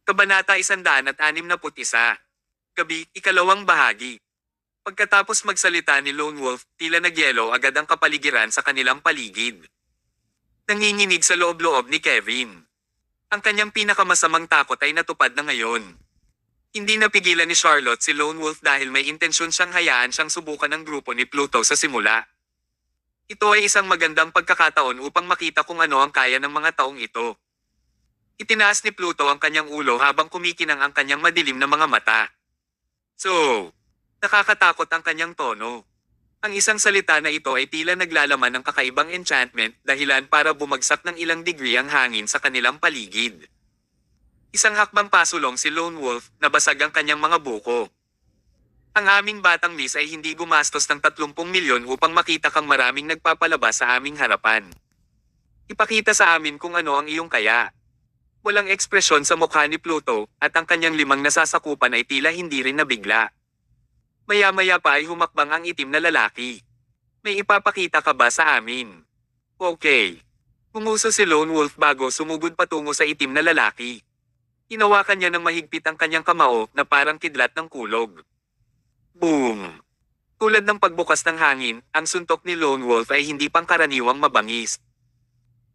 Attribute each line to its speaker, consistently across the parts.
Speaker 1: Kabanata 161. Gabi, ikalawang bahagi. Pagkatapos magsalita ni Lone Wolf, tila nagyelo agad ang kapaligiran sa kanilang paligid. Nanginginig sa loob-loob ni Kevin. Ang kanyang pinakamasamang takot ay natupad na ngayon. Hindi napigilan ni Charlotte si Lone Wolf dahil may intensyon siyang hayaan siyang subukan ng grupo ni Pluto sa simula. Ito ay isang magandang pagkakataon upang makita kung ano ang kaya ng mga taong ito. Itinaas ni Pluto ang kanyang ulo habang kumikinang ang kanyang madilim na mga mata. So, nakakatakot ang kanyang tono. Ang isang salita na ito ay tila naglalaman ng kakaibang enchantment dahilan para bumagsak ng ilang degree ang hangin sa kanilang paligid. Isang hakbang pasulong si Lone Wolf, nabasag ang kanyang mga buko. Ang aming batang miss ay hindi gumastos ng 30 milyon upang makita kang maraming nagpapalabas sa aming harapan. Ipakita sa amin kung ano ang iyong kaya. Walang ekspresyon sa mukha ni Pluto, at ang kanyang limang nasasakupan ay tila hindi rin nabigla. Maya-maya pa ay humakbang ang itim na lalaki. May ipapakita ka ba sa amin? Okay. Pumuso si Lone Wolf bago sumugod patungo sa itim na lalaki. Hinawakan niya ng mahigpit ang kanyang kamao na parang kidlat ng kulog. Boom! Tulad ng pagbukas ng hangin, ang suntok ni Lone Wolf ay hindi pangkaraniwang mabangis.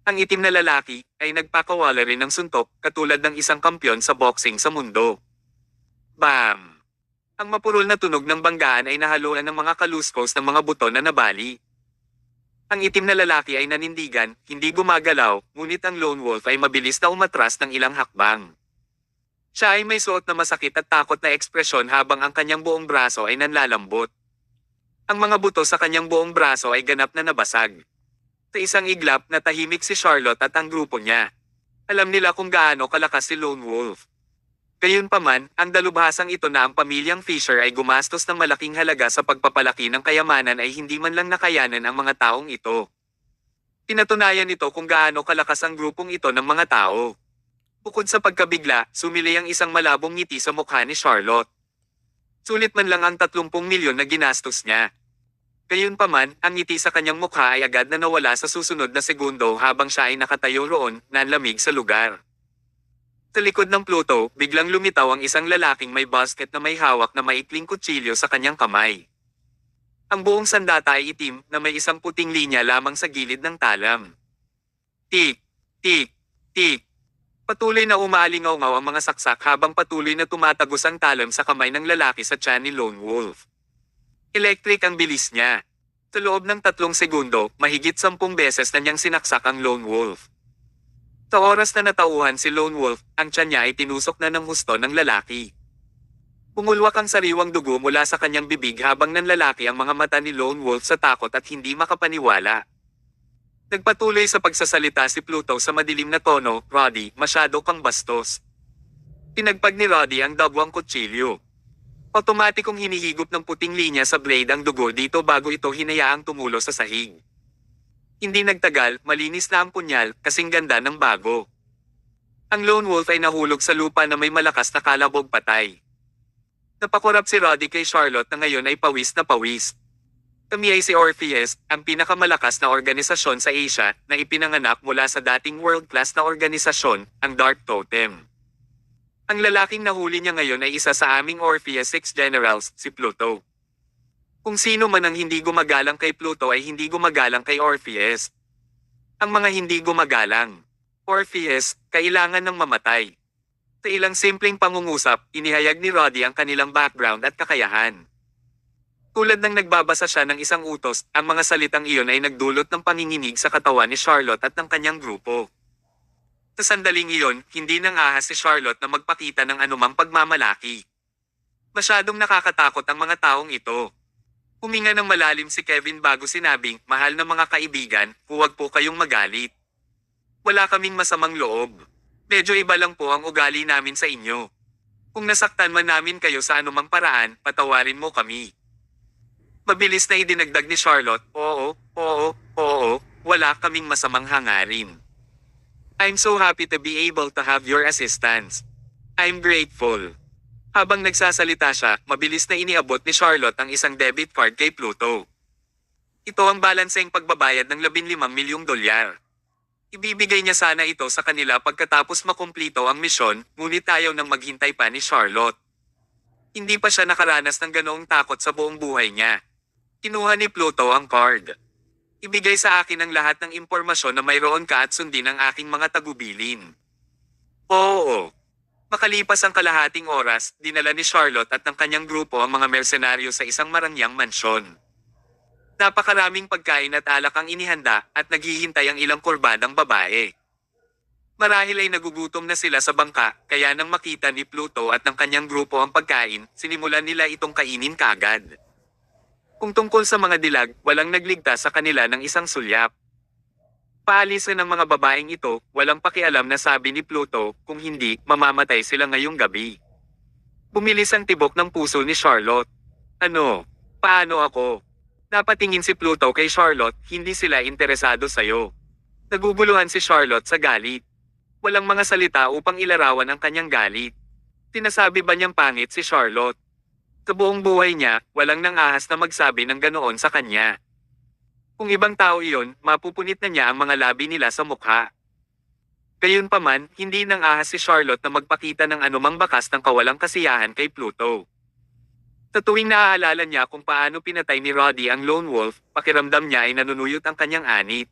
Speaker 1: Ang itim na lalaki ay nagpakawala rin ng suntok katulad ng isang kampyon sa boxing sa mundo. Bam! Ang mapurol na tunog ng banggaan ay nahaluan ng mga kaluskos ng mga buto na nabali. Ang itim na lalaki ay nanindigan, hindi gumagalaw, ngunit ang Lone Wolf ay mabilis na umatras ng ilang hakbang. Siya ay may suot na masakit at takot na ekspresyon habang ang kanyang buong braso ay nanlalambot. Ang mga buto sa kanyang buong braso ay ganap na nabasag. Sa isang iglap, natahimik si Charlotte at ang grupo niya. Alam nila kung gaano kalakas si Lone Wolf. Gayunpaman, ang dalubhasang ito na ang pamilyang Fisher ay gumastos ng malaking halaga sa pagpapalaki ng kayamanan ay hindi man lang nakayanan ang mga taong ito. Pinatunayan nito kung gaano kalakas ang grupong ito ng mga tao. Bukod sa pagkabigla, sumili ang isang malabong ngiti sa mukha ni Charlotte. Sulit man lang ang 30 milyon na ginastos niya. Gayunpaman, ang ngiti sa kanyang mukha ay agad na nawala sa susunod na segundo habang siya ay nakatayo roon, nanlamig sa lugar. Sa likod ng Pluto, biglang lumitaw ang isang lalaking may basket na may hawak na maikling kutsilyo sa kanyang kamay. Ang buong sandata ay itim na may isang puting linya lamang sa gilid ng talam. Tik, tik, tik. Patuloy na umaalingaw-ngaw ang mga saksak habang patuloy na tumatagos ang talam sa kamay ng lalaki sa tiyan ni Lone Wolf. Electric ang bilis niya. Sa loob ng 3 segundo, mahigit 10 beses na niyang sinaksak ang Lone Wolf. Sa oras na natauhan si Lone Wolf, ang tiyan niya ay tinusok na ng husto ng lalaki. Pumulwak ang sariwang dugo mula sa kanyang bibig habang nanlalaki ang mga mata ni Lone Wolf sa takot at hindi makapaniwala. Nagpatuloy sa pagsasalita si Pluto sa madilim na tono, "Roddy, masyado kang bastos." Pinagpag ni Roddy ang dagwang kutsilyo. Otomatikong hinihigop ng puting linya sa blade ang dugo dito bago ito hinayaang tumulo sa sahig. Hindi nagtagal, malinis na ang punyal, kasing ganda ng bago. Ang Lone Wolf ay nahulog sa lupa na may malakas na kalabog patay. Napakurap si Roddy kay Charlotte na ngayon ay pawis na pawis. Kami ay si Orpheus, ang pinakamalakas na organisasyon sa Asia na ipinanganak mula sa dating world-class na organisasyon, ang Dark Totem. Ang lalaking nahuli niya ngayon ay isa sa aming Orpheus 6 Generals, si Pluto. Kung sino man ang hindi gumagalang kay Pluto ay hindi gumagalang kay Orpheus. Ang mga hindi gumagalang, Orpheus, kailangan ng mamatay. Sa ilang simpleng pangungusap, inihayag ni Roddy ang kanilang background at kakayahan. Tulad ng nagbabasa siya ng isang utos, ang mga salitang iyon ay nagdulot ng panginginig sa katawan ni Charlotte at ng kanyang grupo. Sa sandaling iyon, hindi nang ahas si Charlotte na magpakita ng anumang pagmamalaki. Masyadong nakakatakot ang mga taong ito. Huminga ng malalim si Kevin bago sinabing, "Mahal na mga kaibigan, huwag po kayong magalit. Wala kaming masamang loob. Medyo iba lang po ang ugali namin sa inyo. Kung nasaktan man namin kayo sa anumang paraan, patawarin mo kami." Mabilis na idinagdag ni Charlotte, Oo, wala kaming masamang hangarin. I'm so happy to be able to have your assistance. I'm grateful. Habang nagsasalita siya, mabilis na iniabot ni Charlotte ang isang debit card kay Pluto. Ito ang balanseng pagbabayad ng 15 milyong dolyar. Ibibigay niya sana ito sa kanila pagkatapos makumplito ang misyon, ngunit ayaw nang maghintay pa ni Charlotte. Hindi pa siya nakaranas ng ganoong takot sa buong buhay niya. Kinuha ni Pluto ang card. Ibigay sa akin ang lahat ng impormasyon na mayroon ka at sundin ang aking mga tagubilin. Oo. Makalipas ang kalahating oras, dinala ni Charlotte at ng kanyang grupo ang mga mersenaryo sa isang marangyang mansyon. Napakaraming pagkain at alak ang inihanda at naghihintay ang ilang kurbadang babae. Marahil ay nagugutom na sila sa bangka, kaya nang makita ni Pluto at ng kanyang grupo ang pagkain, sinimulan nila itong kainin kaagad. Kung tungkol sa mga dilag, walang nagligtas sa kanila ng isang sulyap. Paalisin ng mga babaeng ito, walang pakialam na sabi ni Pluto, kung hindi, mamamatay sila ngayong gabi. Bumilis ang tibok ng puso ni Charlotte. Ano? Paano ako? Napatingin si Pluto kay Charlotte, hindi sila interesado sa'yo. Naguguluhan si Charlotte sa galit. Walang mga salita upang ilarawan ang kanyang galit. Tinasabi ba niyang pangit si Charlotte? Sa buong buhay niya, walang nangahas na magsabi ng ganoon sa kanya. Kung ibang tao iyon, mapupunit na niya ang mga labi nila sa mukha. Gayunpaman, hindi nangahas si Charlotte na magpakita ng anumang bakas ng kawalang kasiyahan kay Pluto. Sa tuwing naaalala niya kung paano pinatay ni Roddy ang Lone Wolf, pakiramdam niya ay nanunuyot ang kanyang anit.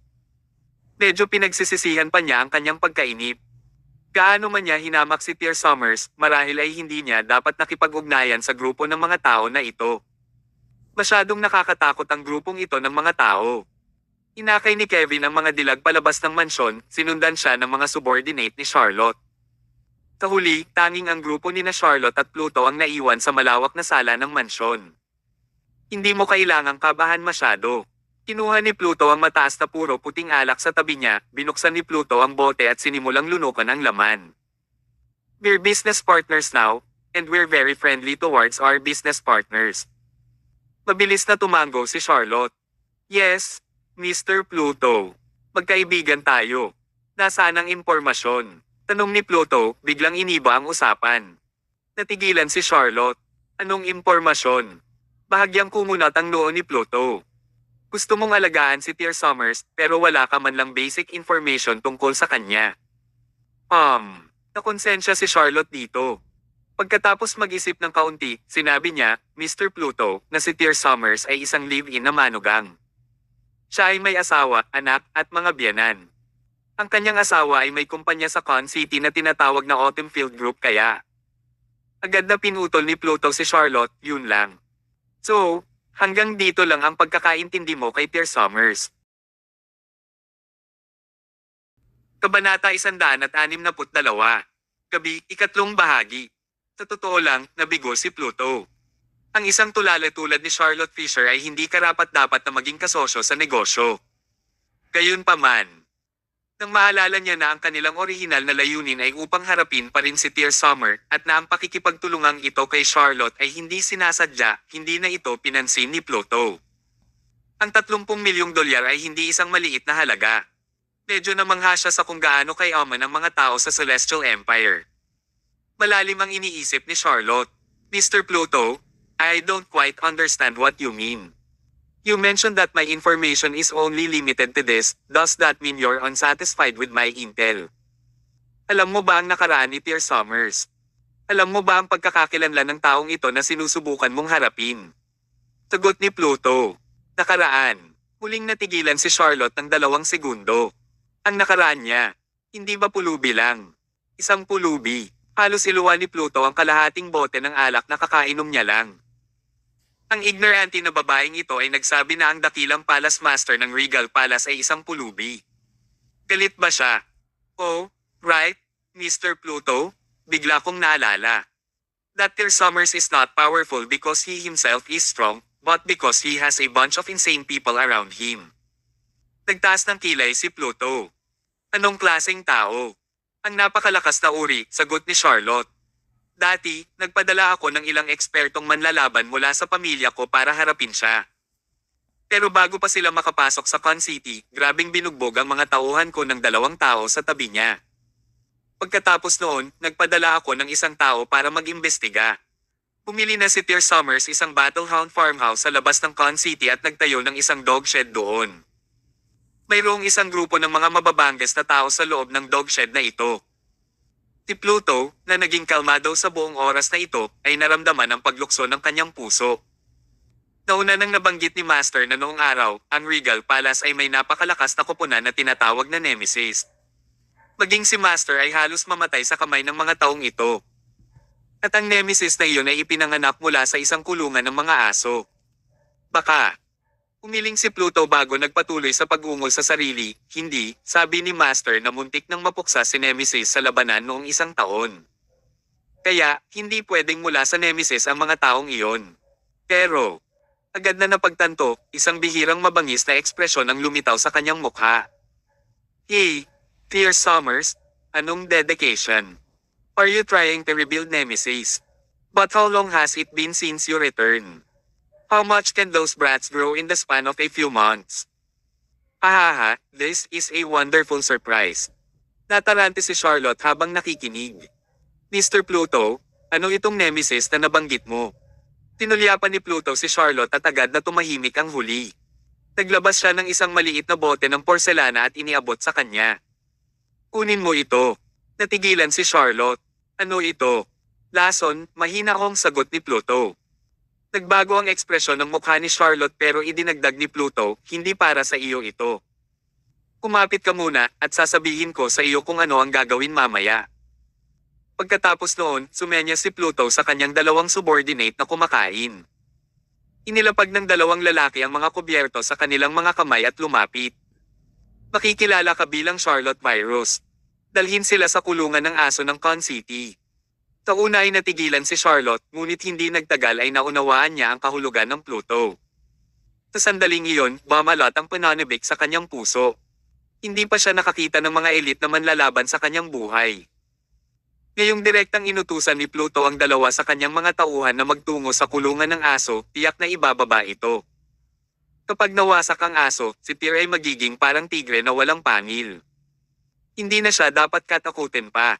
Speaker 1: Medyo pinagsisisihan pa niya ang kanyang pagkainip. Gaano man niya hinamak si Tear Summers, marahil ay hindi niya dapat nakipag-ugnayan sa grupo ng mga tao na ito. Masyadong nakakatakot ang grupong ito ng mga tao. Inakay ni Kevin ang mga dilag palabas ng mansyon, sinundan siya ng mga subordinate ni Charlotte. Sa huli, tanging ang grupo ni na Charlotte at Pluto ang naiwan sa malawak na sala ng mansyon. Hindi mo kailangang kabahan masyado. Kinuha ni Pluto ang mataas na puro puting alak sa tabi niya, binuksan ni Pluto ang bote at sinimulang lunukan ang laman. We're business partners now, and we're very friendly towards our business partners. Mabilis na tumango si Charlotte. Yes, Mr. Pluto. Magkaibigan tayo. Nasaan ang impormasyon? Tanong ni Pluto, biglang iniba ang usapan. Natigilan si Charlotte. Anong impormasyon? Bahagyang kumunat ang noo ni Pluto. Gusto mong alagaan si Tear Summers, pero wala ka man lang basic information tungkol sa kanya. Nakonsensya si Charlotte dito. Pagkatapos mag-isip ng kaunti, sinabi niya, Mr. Pluto, na si Tear Summers ay isang live-in na manugang. Siya ay may asawa, anak, at mga biyanan. Ang kanyang asawa ay may kumpanya sa Con City na tinatawag na Autumn Field Group kaya. Agad na pinutol ni Pluto si Charlotte, yun lang. So, hanggang dito lang ang pagkakaintindi mo kay Tear Summers. Kabanata 162. Gabi, ikatlong bahagi. Sa totoo lang, nabigo si Pluto. Ang isang tulala tulad ni Charlotte Fisher ay hindi karapat-dapat na maging kasosyo sa negosyo. Gayunpaman, nang maalala niya na ang kanilang orihinal na layunin ay upang harapin pa rin si Tear Summer at na ang pakikipagtulungang ito kay Charlotte ay hindi sinasadya, hindi na ito pinansin ni Pluto. Ang 30 milyong dolyar ay hindi isang maliit na halaga. Medyo namangha siya sa kung gaano kayaman ang mga tao sa Celestial Empire. Malalim ang iniisip ni Charlotte. Mr. Pluto, I don't quite understand what you mean. You mentioned that my information is only limited to this, does that mean you're unsatisfied with my intel? Alam mo ba ang nakaraan ni Tear Summers? Alam mo ba ang pagkakakilanlan ng taong ito na sinusubukan mong harapin? Sagot ni Pluto. Nakaraan. Muling natigilan si Charlotte ng 2 segundo. Ang nakaraan niya. Hindi ba pulubi lang? Isang pulubi. Halos iluwa ni Pluto ang kalahating bote ng alak na kakainom niya lang. Ang ignorante na babaeng ito ay nagsabi na ang dakilang palace master ng Regal Palace ay isang pulubi. Galit ba siya? Oh, right, Mr. Pluto? Bigla kong naalala. That Tear Summers is not powerful because he himself is strong, but because he has a bunch of insane people around him. Nagtaas ng kilay si Pluto. Anong klaseng tao? Ang napakalakas na uri, sagot ni Charlotte. Dati, nagpadala ako ng ilang ekspertong manlalaban mula sa pamilya ko para harapin siya. Pero bago pa sila makapasok sa Con City, grabing binugbog ang mga tauhan ko ng 2 tao sa tabi niya. Pagkatapos noon, nagpadala ako ng isang tao para mag-imbestiga. Pumili na si Tear Summers isang Battlehound farmhouse sa labas ng Con City at nagtayo ng isang dog shed doon. Mayroong isang grupo ng mga mababangas na tao sa loob ng dog shed na ito. Si Pluto, na naging kalmado sa buong oras na ito, ay naramdaman ang paglukso ng kanyang puso. Nauna nang nabanggit ni Master na noong araw, ang Regal Palace ay may napakalakas na koponan na tinatawag na Nemesis. Maging si Master ay halos mamatay sa kamay ng mga taong ito. At ang Nemesis na iyon ay ipinanganak mula sa isang kulungan ng mga aso. Baka. Umiling si Pluto bago nagpatuloy sa pag-ungol sa sarili, hindi, sabi ni Master na muntik nang mapuksa si Nemesis sa labanan noong isang taon. Kaya, hindi pwedeng mula sa Nemesis ang mga taong iyon. Pero, agad na napagtanto, isang bihirang mabangis na ekspresyon ang lumitaw sa kanyang mukha. Hey, Dear Summers, anong dedication? Are you trying to rebuild Nemesis? But how long has it been since you returned? How much can those brats grow in the span of a few months? Ahaha, this is a wonderful surprise. Natarante si Charlotte habang nakikinig. Mr. Pluto, ano itong Nemesis na nabanggit mo? Tinulyapan ni Pluto si Charlotte at agad na tumahimik ang huli. Naglabas siya ng isang maliit na bote ng porselana at iniabot sa kanya. Kunin mo ito. Natigilan si Charlotte. Ano ito? Lason, mahina akong sagot ni Pluto. Nagbago ang ekspresyon ng mukha ni Charlotte pero idinagdag ni Pluto, hindi para sa iyo ito. Kumapit ka muna at sasabihin ko sa iyo kung ano ang gagawin mamaya. Pagkatapos noon, sumenya si Pluto sa kanyang dalawang subordinate na kumakain. Inilapag ng dalawang lalaki ang mga kubyerto sa kanilang mga kamay at lumapit. Makikilala ka bilang Charlotte Virus. Dalhin sila sa kulungan ng aso ng Con City. Tauna ay natigilan si Charlotte, ngunit hindi nagtagal ay naunawaan niya ang kahulugan ng Pluto. Sa sandaling iyon, bumalot ang pananabik sa kanyang puso. Hindi pa siya nakakita ng mga elite na manlalaban sa kanyang buhay. Ngayong direktang inutusan ni Pluto ang dalawa sa kanyang mga tauhan na magtungo sa kulungan ng aso, tiyak na ibababa ito. Kapag nawasak ang aso, si Tyr ay magiging parang tigre na walang pangil. Hindi na siya dapat katakutin pa.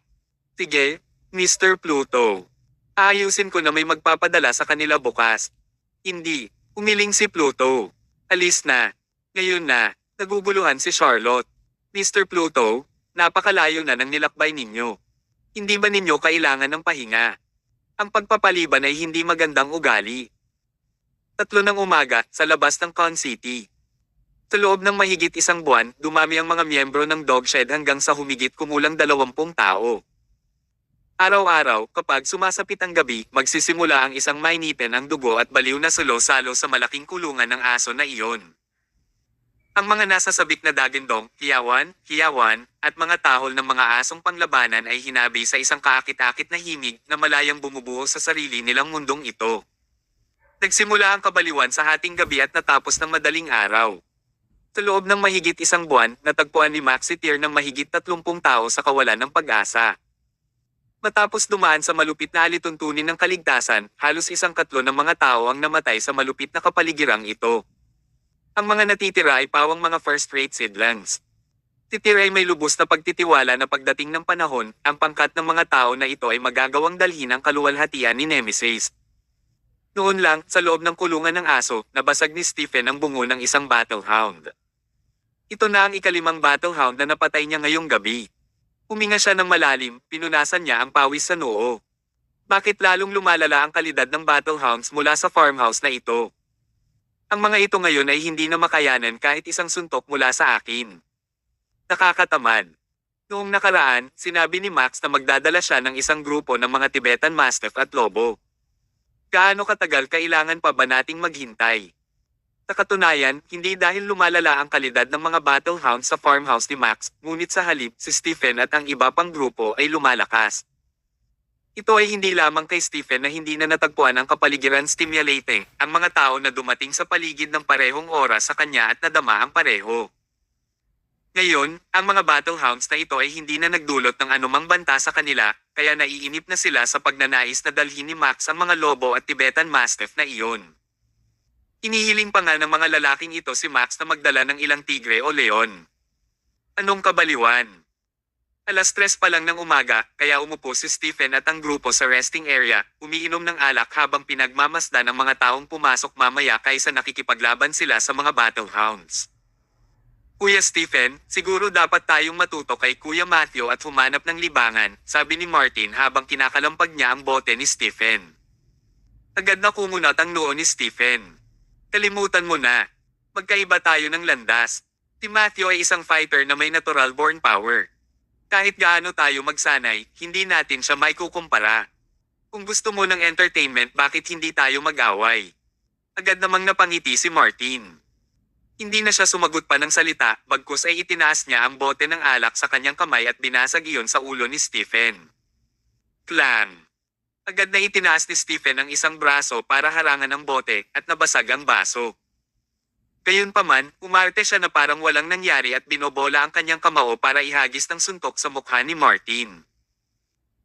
Speaker 1: Sige, Mr. Pluto. Aayusin ko na may magpapadala sa kanila bukas. Hindi, umiling si Pluto. Alis na. Ngayon na, naguguluhan si Charlotte. Mr. Pluto, napakalayo na ng nilakbay ninyo. Hindi ba ninyo kailangan ng pahinga? Ang pagpapaliban ay hindi magandang ugali. 3 ng umaga, sa labas ng Con City. Sa loob ng mahigit isang buwan, dumami ang mga miyembro ng dog shed hanggang sa humigit kumulang 20 tao. Araw-araw, kapag sumasapit ang gabi, magsisimula ang isang mainitin ang dugo at baliw na salo-salo sa malaking kulungan ng aso na iyon. Ang mga nasa sabik na dagindong, hiyawan, at mga tahol ng mga asong panglabanan ay hinabi sa isang kaakit-akit na himig na malayang bumubuo sa sarili nilang mundong ito. Nagsimula ang kabaliwan sa hating gabi at natapos ng madaling araw. Sa loob ng mahigit isang buwan, natagpuan ni Max si Tyr ng mahigit 30 tao sa kawalan ng pag-asa. Matapos dumaan sa malupit na alituntunin ng kaligtasan, halos 1/4 ng mga tao ang namatay sa malupit na kapaligirang ito. Ang mga natitira ay pawang mga first-rate seedlings. Si Tyr ay may lubos na pagtitiwala na pagdating ng panahon, ang pangkat ng mga tao na ito ay magagawang dalhin ang kaluwalhatian ni Nemesis. Noon lang, sa loob ng kulungan ng aso, nabasag ni Stephen ang bungo ng isang battlehound. Ito na ang ikalimang battlehound na napatay niya ngayong gabi. Huminga siya ng malalim, pinunasan niya ang pawis sa noo. Bakit lalong lumalala ang kalidad ng battlehounds mula sa farmhouse na ito? Ang mga ito ngayon ay hindi na makayanan kahit isang suntok mula sa akin. Nakakatamad. Noong nakaraan, sinabi ni Max na magdadala siya ng isang grupo ng mga Tibetan Mastiff at Lobo. Gaano katagal kailangan pa ba nating maghintay? Sa katunayan, hindi dahil lumalala ang kalidad ng mga battlehounds sa farmhouse ni Max, ngunit sa halip, si Stephen at ang iba pang grupo ay lumalakas. Ito ay hindi lamang kay Stephen na hindi na natagpuan ang kapaligiran stimulating, ang mga tao na dumating sa paligid ng parehong oras sa kanya at nadama ang pareho. Ngayon, ang mga battlehounds na ito ay hindi na nagdulot ng anumang banta sa kanila, kaya naiinip na sila sa pagnanais na dalhin ni Max ang mga Lobo at Tibetan Mastiff na iyon. Inihiling pa nga ng mga lalaking ito si Max na magdala ng ilang tigre o leon. Anong kabaliwan? 3:00 pa lang ng umaga, kaya umupo si Stephen at ang grupo sa resting area, umiinom ng alak habang pinagmamasdan ng mga taong pumasok mamaya kaysa nakikipaglaban sila sa mga battlehounds. Kuya Stephen, siguro dapat tayong matuto kay Kuya Matthew at humanap ng libangan, sabi ni Martin habang kinakalampag niya ang bote ni Stephen. Agad na kumunat ang noo ni Stephen. Kalimutan mo na. Magkaiba tayo ng landas. Si Matthew ay isang fighter na may natural born power. Kahit gaano tayo magsanay, hindi natin siya may kukumpara. Kung gusto mo ng entertainment, bakit hindi tayo mag-away? Agad namang napangiti si Martin. Hindi na siya sumagot pa ng salita, bagkus ay itinaas niya ang bote ng alak sa kanyang kamay at binasag iyon sa ulo ni Stephen. Clang! Agad na itinaas ni Stephen ang isang braso para harangan ang bote at nabasag ang baso. Gayunpaman, umarte siya na parang walang nangyari at binobola ang kanyang kamao para ihagis ng suntok sa mukha ni Martin.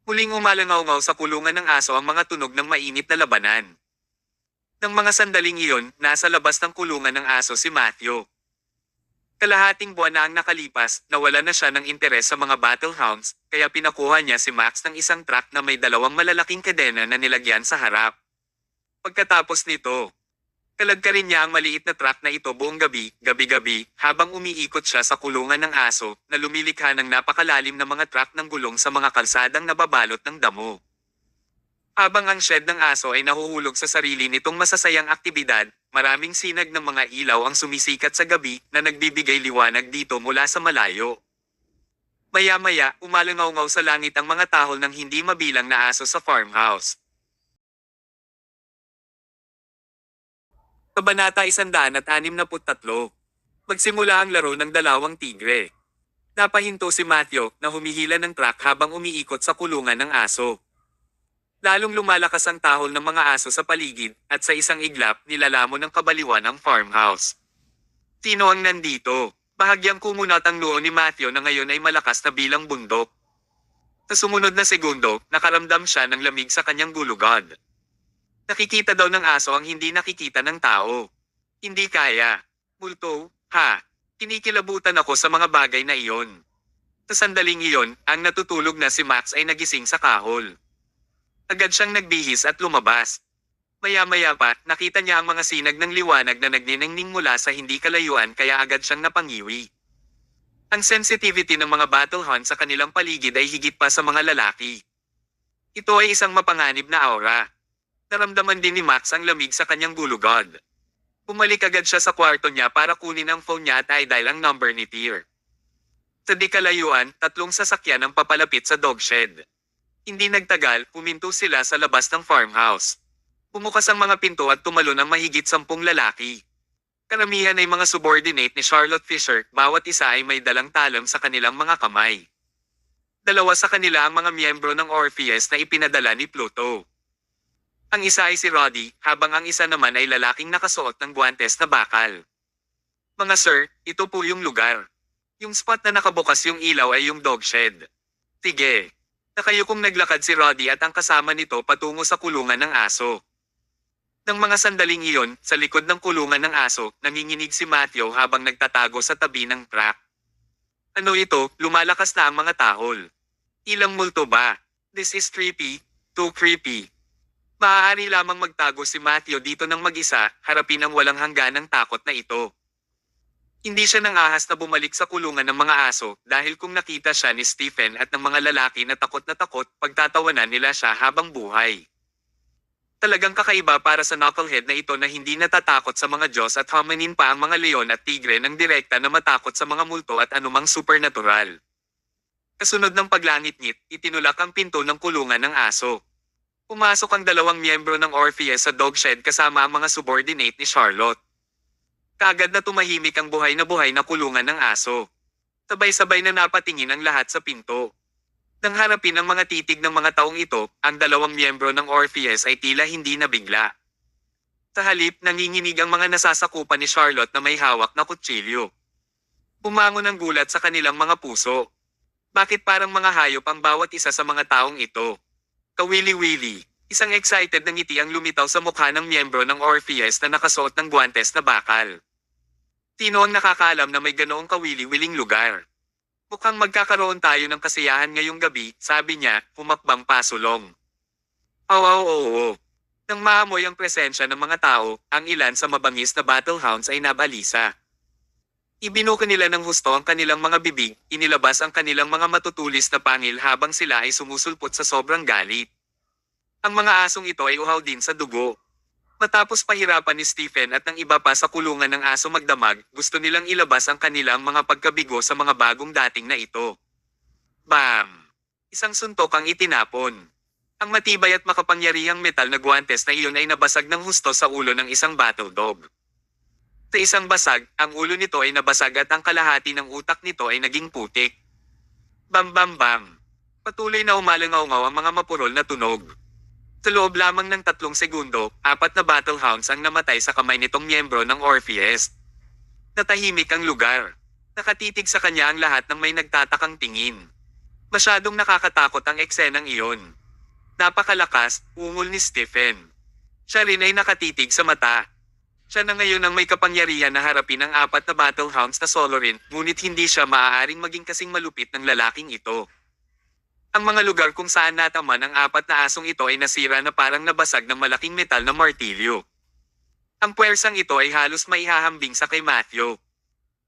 Speaker 1: Muling umalangaw-ngaw sa kulungan ng aso ang mga tunog ng mainit na labanan. Nang mga sandaling iyon, nasa labas ng kulungan ng aso si Matthew. Kalahating buwan na ang nakalipas, nawala na siya ng interes sa mga battlehounds, kaya pinakuha niya si Max ng isang truck na may dalawang malalaking kadena na nilagyan sa harap. Pagkatapos nito, kalagkarin niya ang maliit na truck na ito buong gabi-gabi, habang umiikot siya sa kulungan ng aso, na lumilikha ng napakalalim na mga truck ng gulong sa mga kalsadang nababalot ng damo. Habang ang shed ng aso ay nahuhulog sa sarili nitong masasayang aktibidad, maraming sinag ng mga ilaw ang sumisikat sa gabi na nagbibigay liwanag dito mula sa malayo. Maya-maya, umalangaw-ngaw sa langit ang mga tahol ng hindi mabilang na aso sa farmhouse. Kabanata 163. Magsimula ang laro ng dalawang tigre. Napahinto si Matthew na humihila ng truck habang umiikot sa kulungan ng aso. Lalong lumalakas ang tahol ng mga aso sa paligid, at sa isang iglap nilalamon ng kabaliwan ang farmhouse. Sino ang nandito? Bahagyang kumunat ang noo ni Matthew na ngayon ay malakas na bilang bundok. Sa sumunod na segundo, nakaramdam siya ng lamig sa kanyang gulugod. Nakikita daw ng aso ang hindi nakikita ng tao. Hindi kaya. Multo, ha? Kinikilabutan ako sa mga bagay na iyon. Sa sandaling iyon, ang natutulog na si Max ay nagising sa kahol. Agad siyang nagbihis at lumabas. Maya-maya pa, nakita niya ang mga sinag ng liwanag na nagniningning mula sa hindi kalayuan kaya agad siyang napangiwi. Ang sensitivity ng mga battlehound sa kanilang paligid ay higit pa sa mga lalaki. Ito ay isang mapanganib na aura. Naramdaman din ni Max ang lamig sa kanyang gulugod. Bumalik agad siya sa kwarto niya para kunin ang phone niya at i-dial ang number ni Tyr. Sa di kalayuan, 3 sasakyan ang papalapit sa dog shed. Hindi nagtagal, puminto sila sa labas ng farmhouse. Pumukas ang mga pinto at tumalon ang mahigit 10 lalaki. Karamihan ay mga subordinate ni Charlotte Fisher, bawat isa ay may dalang talam sa kanilang mga kamay. 2 sa kanila ang mga miyembro ng Orpheus na ipinadala ni Pluto. Ang isa ay si Roddy, habang ang isa naman ay lalaking nakasuot ng guwantes na bakal. Mga sir, ito po yung lugar. Yung spot na nakabukas yung ilaw ay yung dog shed. Sige. Nakayukong naglakad si Roddy at ang kasama nito patungo sa kulungan ng aso. Nang mga sandaling iyon, sa likod ng kulungan ng aso, nanginginig si Matthew habang nagtatago sa tabi ng truck. Ano ito? Lumalakas na ang mga tahol. Ilang multo ba? This is creepy. Too creepy. Maaari lamang magtago si Matthew dito ng mag-isa, harapin ang walang hangganang takot na ito. Hindi siya nang ahas na bumalik sa kulungan ng mga aso dahil kung nakita siya ni Stephen at ng mga lalaki na takot, pagtatawanan nila siya habang buhay. Talagang kakaiba para sa knucklehead na ito na hindi natatakot sa mga Diyos at hominin pa ang mga leon at tigre ng direkta na matakot sa mga multo at anumang supernatural. Kasunod ng paglangit-ngit, itinulak ang pinto ng kulungan ng aso. Pumasok ang 2 miyembro ng Orpheus sa dog shed kasama ang mga subordinate ni Charlotte. Kaagad na tumahimik ang buhay na kulungan ng aso. Sabay-sabay na napatingin ang lahat sa pinto. Nang harapin ang mga titig ng mga taong ito, ang 2 miyembro ng Orpheus ay tila hindi nabigla. Sa halip, nanginginig ang mga nasasakupan ni Charlotte na may hawak na kutsilyo. Bumangon ang gulat sa kanilang mga puso. Bakit parang mga hayop ang bawat isa sa mga taong ito? Kawili-wili. Isang excited na ngiti ang lumitaw sa mukha ng miyembro ng Orpheus na nakasuot ng guwantes na bakal. Sino ang nakakaalam na may ganoong kawili-wiling lugar? Mukhang magkakaroon tayo ng kasiyahan ngayong gabi, sabi niya, humakbang pasulong. Oo. Nang maamoy ang presensya ng mga tao, ang ilan sa mabangis na battlehounds ay nabalisa. Ibinuka nila ng husto ang kanilang mga bibig, inilabas ang kanilang mga matutulis na pangil habang sila ay sumusulpot sa sobrang galit. Ang mga asong ito ay uhaw din sa dugo. Matapos pahirapan ni Stephen at ng iba pa sa kulungan ng aso magdamag, gusto nilang ilabas ang kanilang mga pagkabigo sa mga bagong dating na ito. Bam! Isang suntok ang itinapon. Ang matibay at makapangyarihang metal na guwantes na iyon ay nabasag ng husto sa ulo ng isang battle dog. Sa isang basag, ang ulo nito ay nabasag at ang kalahati ng utak nito ay naging putik. Bam bam bam! Patuloy na umalangaw-ngaw ang mga mapurol na tunog. Sa loob lamang ng 3 segundo, 4 na battlehounds ang namatay sa kamay nitong miyembro ng Orpheus. Natahimik ang lugar. Nakatitig sa kanya ang lahat ng may nagtatakang tingin. Masyadong nakakatakot ang eksenang iyon. Napakalakas, ungol ni Stephen. Siya rin ay nakatitig sa mata. Siya na ngayon ang may kapangyarihan na harapin ang 4 na battlehounds na solo rin, ngunit hindi siya maaaring maging kasing malupit ng lalaking ito. Ang mga lugar kung saan nataman ang 4 na asong ito ay nasira na parang nabasag ng malaking metal na martilyo. Ang puwersang ito ay halos maihahambing sa kay Matthew.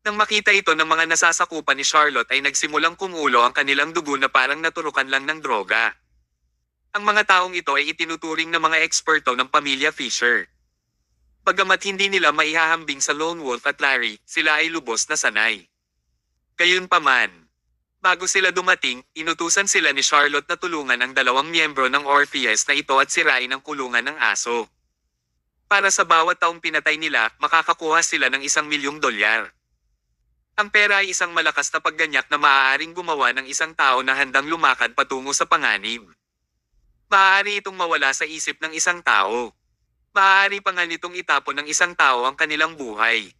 Speaker 1: Nang makita ito ng mga nasasakupan ni Charlotte ay nagsimulang kumulo ang kanilang dugo na parang naturukan lang ng droga. Ang mga taong ito ay itinuturing na mga eksperto ng pamilya Fisher. Bagamat hindi nila maihahambing sa Lone Wolf at Larry, sila ay lubos na sanay. Gayunpaman, bago sila dumating, inutusan sila ni Charlotte na tulungan ang 2 miyembro ng Orpheus na ito at sirain ang kulungan ng aso. Para sa bawat taong pinatay nila, makakakuha sila ng $1,000,000. Ang pera ay isang malakas na pagganyak na maaaring gumawa ng isang tao na handang lumakad patungo sa panganib. Maaari itong mawala sa isip ng isang tao. Maaari pa nga nitong itapon ng isang tao ang kanilang buhay.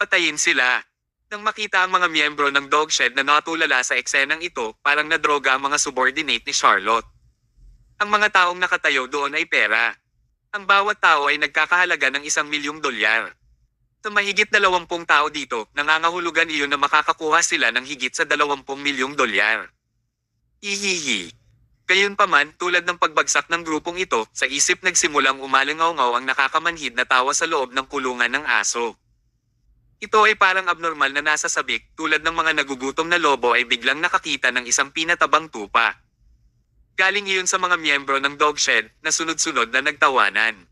Speaker 1: Patayin sila. Nang makita ang mga miyembro ng Dogshed na natulala sa eksenang ito, parang nadroga ang mga subordinate ni Charlotte. Ang mga taong nakatayo doon ay pera. Ang bawat tao ay nagkakahalaga ng $1,000,000. Sa mahigit 20 tao dito, nangangahulugan iyon na makakakuha sila ng higit sa $20,000,000. Hihihi. Gayunpaman, tulad ng pagbagsak ng grupong ito, sa isip nagsimulang umalangaw-ngaw ang nakakamanhid na tawa sa loob ng kulungan ng aso. Ito ay parang abnormal na nasa sabik, tulad ng mga nagugutom na lobo ay biglang nakakita ng isang pinatabang tupa. Galing iyon sa mga miyembro ng Dogshed, na sunod-sunod na nagtawanan.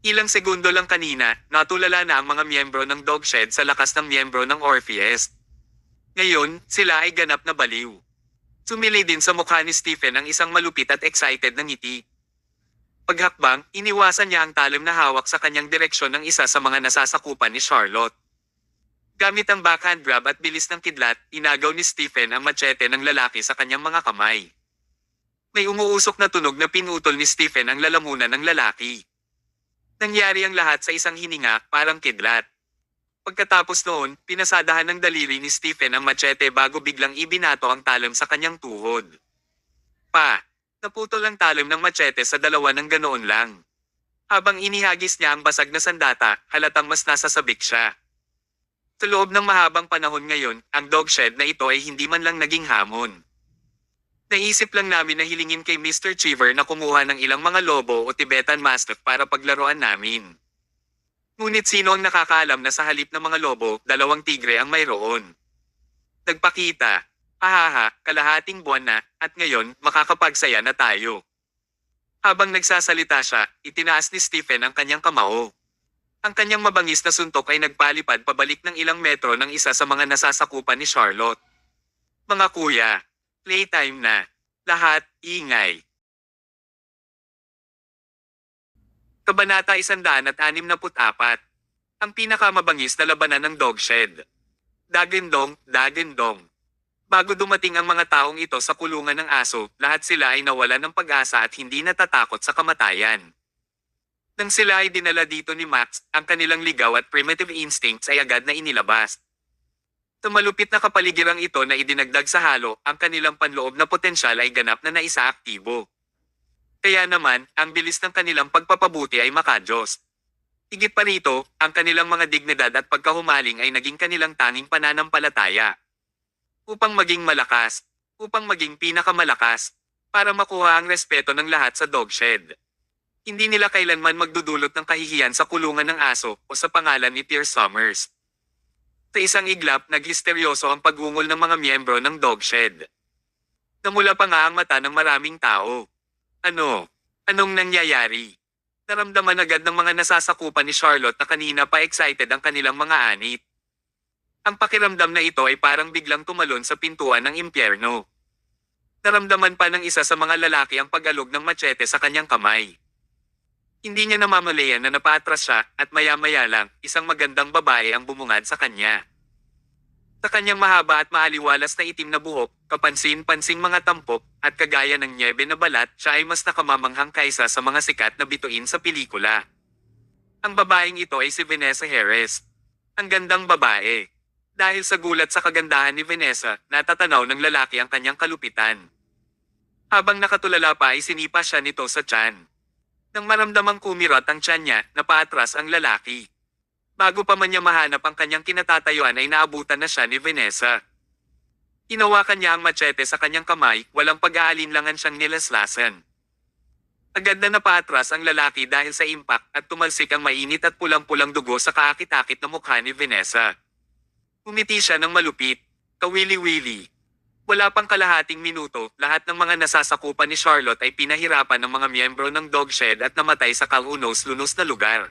Speaker 1: Ilang segundo lang kanina, natulala na ang mga miyembro ng Dogshed sa lakas ng miyembro ng Orpheus. Ngayon, sila ay ganap na baliw. Sumili din sa mukha ni Stephen ang isang malupit at excited na ngiti. Paghakbang, iniwasan niya ang talim na hawak sa kanyang direksyon ng isa sa mga nasasakupan ni Charlotte. Gamit ang backhand grab at bilis ng kidlat, inagaw ni Stephen ang machete ng lalaki sa kanyang mga kamay. May umuusok na tunog na pinutol ni Stephen ang lalamunan ng lalaki. Nangyari ang lahat sa isang hininga, parang kidlat. Pagkatapos noon, pinasadahan ng daliri ni Stephen ang machete bago biglang ibinato ang talim sa kanyang tuhod. Naputol ang talim ng machete sa dalawa ng ganoon lang. Habang inihagis niya ang basag na sandata, halatang mas nasasabik siya. Sa loob ng mahabang panahon ngayon, ang Dogshed na ito ay hindi man lang naging hamon. Naisip lang namin na hilingin kay Mr. Cheever na kumuha ng ilang mga lobo o Tibetan Mastiff para paglaruan namin. Ngunit sino ang nakakaalam na sa halip ng mga lobo, 2 tigre ang mayroon? Nagpakita. Ahaha, kalahating buwan na, at ngayon, makakapagsaya na tayo. Habang nagsasalita siya, itinaas ni Stephen ang kanyang kamao. Ang kanyang mabangis na suntok ay nagpalipad pabalik ng ilang metro ng isa sa mga nasasakupan ni Charlotte. Mga kuya, playtime na. Lahat, ingay. Kabanata 164. Ang pinakamabangis na labanan ng Dogshed. Dagendong, dagendong. Bago dumating ang mga taong ito sa kulungan ng aso, lahat sila ay nawalan ng pag-asa at hindi natatakot sa kamatayan. Nang sila ay dinala dito ni Max, ang kanilang ligaw at primitive instincts ay agad na inilabas. Sa malupit na kapaligirang ito na idinagdag sa halo, ang kanilang panloob na potensyal ay ganap na naisaaktibo. Kaya naman, ang bilis ng kanilang pagpapabuti ay makadiyos. Higit pa rito, ang kanilang mga dignidad at pagkahumaling ay naging kanilang tanging pananampalataya. Upang maging malakas, upang maging pinakamalakas, para makuha ang respeto ng lahat sa Dogshed. Hindi nila kailanman magdudulot ng kahihiyan sa kulungan ng aso o sa pangalan ni Pierce Summers. Sa isang iglap, naghisteryoso ang pagungol ng mga miyembro ng Dogshed. Namula pa nga ang mata ng maraming tao. Ano? Anong nangyayari? Naramdaman agad ng mga nasasakupan ni Charlotte na kanina pa excited ang kanilang mga anit. Ang pakiramdam na ito ay parang biglang tumalon sa pintuan ng impyerno. Naramdaman pa ng isa sa mga lalaki ang pag-alog ng machete sa kanyang kamay. Hindi niya namamalayan na napaatras siya at maya-maya lang, isang magandang babae ang bumungad sa kanya. Sa kanyang mahaba at maaliwalas na itim na buhok, kapansin-pansing mga tampok, at kagaya ng nyebe na balat, siya ay mas nakamamanghang kaysa sa mga sikat na bituin sa pelikula. Ang babaeng ito ay si Vanessa Harris. Ang gandang babae. Dahil sa gulat sa kagandahan ni Vanessa, natatanaw ng lalaki ang kanyang kalupitan. Habang nakatulala pa ay sinipa siya nito sa tiyan. Nang maramdamang kumirot ang tiyan niya, napaatras ang lalaki. Bago pa man niya mahanap ang kanyang kinatatayuan ay naabutan na siya ni Vanessa. Hinawakan niya ang machete sa kanyang kamay, walang pag-aalinlangan siyang nilaslasan. Agad na napaatras ang lalaki dahil sa impact at tumalsik ang mainit at pulang-pulang dugo sa kaakit-akit na mukha ni Vanessa. Umiti siya ng malupit, kawili-wili. Wala pang kalahating minuto, lahat ng mga nasasakupan ni Charlotte ay pinahirapan ng mga miyembro ng Dogshed at namatay sa kalunos-lunos na lugar.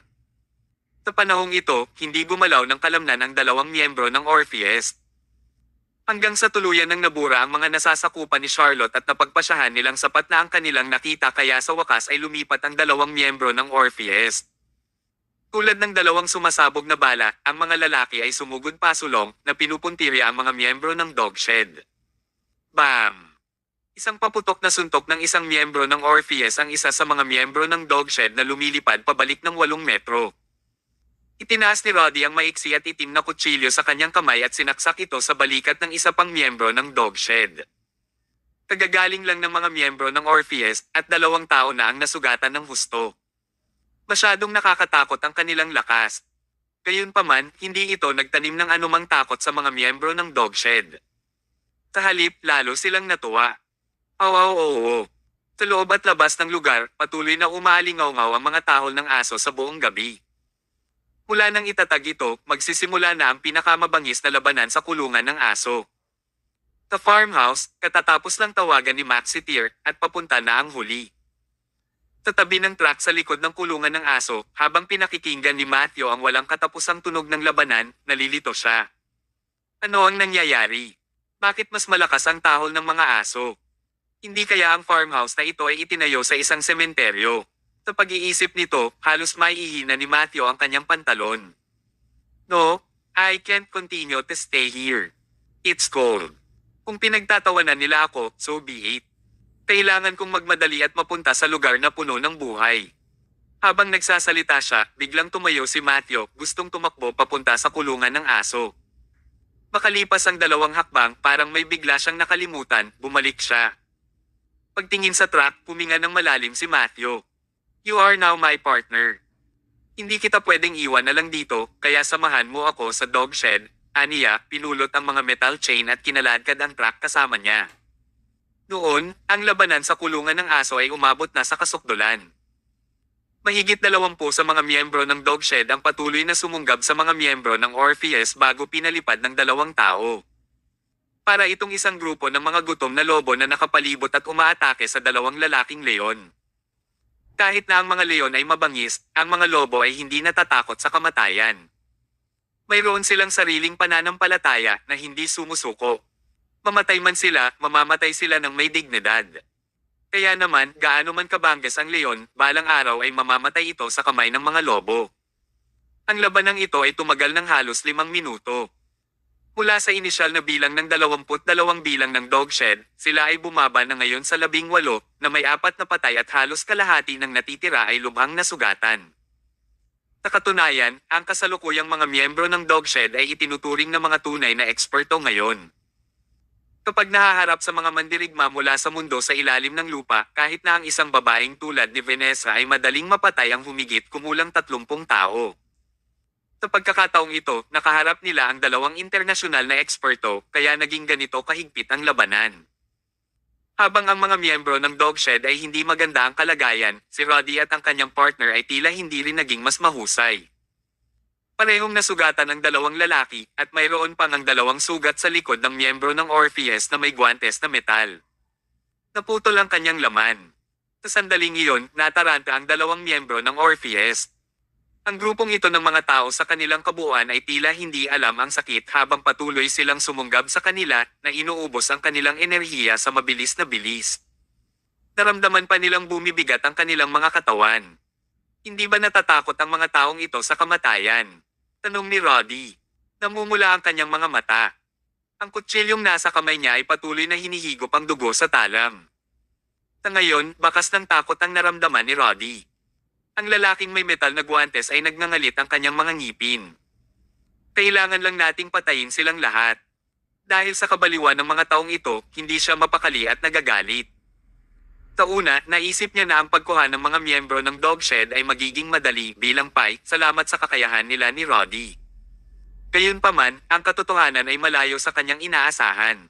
Speaker 1: Sa panahong ito, hindi gumalaw ng kalamnan ang dalawang miyembro ng Orpheus. Hanggang sa tuluyan ng nabura ang mga nasasakupan ni Charlotte at napagpasyahan nilang sapat na ang kanilang nakita kaya sa wakas ay lumipat ang dalawang miyembro ng Orpheus. Tulad ng dalawang sumasabog na bala, ang mga lalaki ay sumugod pasulong na pinupuntiri ang mga miyembro ng Dogshed. Bam! Isang paputok na suntok ng isang miyembro ng Orpheus ang isa sa mga miyembro ng Dogshed na lumilipad pabalik ng 8 metro. Itinaas ni Roddy ang maiksi at itim na kutsilyo sa kanyang kamay at sinaksak ito sa balikat ng isa pang miyembro ng Dogshed. Kagagaling lang ng mga miyembro ng Orpheus at 2 tao na ang nasugatan ng husto. Masyadong nakakatakot ang kanilang lakas. Gayunpaman, hindi ito nagtanim ng anumang takot sa mga miyembro ng Dogshed. Sa halip, lalo silang natuwa. Oo. Sa loob at labas ng lugar, patuloy na umaalingaw-ngaw ang mga tahol ng aso sa buong gabi. Mula nang itatag ito, magsisimula na ang pinakamabangis na labanan sa kulungan ng aso. Sa farmhouse, katatapos lang tawagan ni Max si Tyr at papunta na ang huli. Sa tabi ng truck sa likod ng kulungan ng aso, habang pinakikinggan ni Matthew ang walang katapusang tunog ng labanan, nalilito siya. Ano ang nangyayari? Bakit mas malakas ang tahol ng mga aso? Hindi kaya ang farmhouse na ito ay itinayo sa isang sementeryo? Sa pag-iisip nito, halos maihina ni Matthew ang kanyang pantalon. No, I can't continue to stay here. It's cold. Kung pinagtatawanan nila ako, so be it. Kailangan kong magmadali at mapunta sa lugar na puno ng buhay. Habang nagsasalita siya, biglang tumayo si Matthew, gustong tumakbo papunta sa kulungan ng aso. Makalipas ang 2 hakbang, parang may bigla siyang nakalimutan, bumalik siya. Pagtingin sa truck, puminga ng malalim si Matthew. You are now my partner. Hindi kita pwedeng iwan na lang dito, kaya samahan mo ako sa Dogshed. Aniya, pinulot ang mga metal chain at kinaladkad ang truck kasama niya. Noon, ang labanan sa kulungan ng aso ay umabot na sa kasukdulan. Mahigit 20 sa mga miyembro ng Dogshed ang patuloy na sumunggab sa mga miyembro ng Orpheus bago pinalipad ng 2 tao. Para itong isang grupo ng mga gutom na lobo na nakapalibot at umaatake sa 2 lalaking leon. Kahit na ang mga leon ay mabangis, ang mga lobo ay hindi natatakot sa kamatayan. Mayroon silang sariling pananampalataya na hindi sumusuko. Mamatay man sila, mamamatay sila ng may dignidad. Kaya naman, gaano man kabanggas ang leon, balang araw ay mamamatay ito sa kamay ng mga lobo. Ang labanang ito ay tumagal ng halos 5 minuto. Mula sa inisyal na bilang ng 22 bilang ng Dogshed, sila ay bumaba na ngayon sa 18 na may 4 na patay at halos kalahati ng natitira ay lubhang nasugatan. Sa katunayan, ang kasalukuyang mga miyembro ng Dogshed ay itinuturing na mga tunay na eksperto ngayon. Kapag nahaharap sa mga mandirigma mula sa mundo sa ilalim ng lupa, kahit na ang isang babaeng tulad ni Vanessa ay madaling mapatay ang humigit kumulang 30 tao. Sa pagkakataong ito, nakaharap nila ang 2 internasyonal na eksperto, kaya naging ganito kahigpit ang labanan. Habang ang mga miyembro ng Dogshed ay hindi maganda ang kalagayan, si Roddy at ang kanyang partner ay tila hindi rin naging mas mahusay. Parehong nasugatan ang dalawang lalaki at mayroon pang ang dalawang sugat sa likod ng miyembro ng Orpheus na may guwantes na metal. Naputol ang kanyang laman. Sa sandaling iyon, nataranta ang dalawang miyembro ng Orpheus. Ang grupong ito ng mga tao sa kanilang kabuuan ay tila hindi alam ang sakit habang patuloy silang sumunggab sa kanila na inuubos ang kanilang enerhiya sa mabilis na bilis. Naramdaman pa nilang bumibigat ang kanilang mga katawan. Hindi ba natatakot ang mga taong ito sa kamatayan? Tanong ni Roddy. Namumula ang kanyang mga mata. Ang kutsilyong nasa kamay niya ay patuloy na hinihigop ang dugo sa talam. Sa ngayon, bakas ng takot ang naramdaman ni Roddy. Ang lalaking may metal na guwantes ay nagngangalit ang kanyang mga ngipin. Kailangan lang nating patayin silang lahat. Dahil sa kabaliwan ng mga taong ito, hindi siya mapakali at nagagalit. Sa una, naisip niya na ang pagkuha ng mga miyembro ng dog shed ay magiging madali bilang pie salamat sa kakayahan nila ni Roddy. Gayunpaman, ang katotohanan ay malayo sa kanyang inaasahan.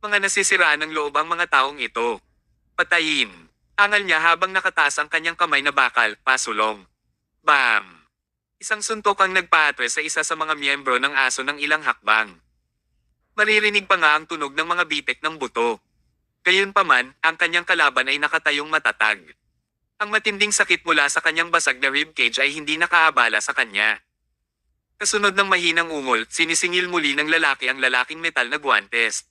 Speaker 1: Mga nasisiraan ng loob ang mga taong ito. Patayin. Angal niya habang nakataas ang kanyang kamay na bakal, pasulong. Bam! Isang suntok ang nagpaatre sa isa sa mga miyembro ng aso ng ilang hakbang. Maririnig pa nga ang tunog ng mga bitek ng buto. Gayunpaman, ang kanyang kalaban ay nakatayong matatag. Ang matinding sakit mula sa kanyang basag na ribcage ay hindi nakaabala sa kanya. Kasunod ng mahinang ungol, sinisingil muli ng lalaki ang lalaking metal na guwantes.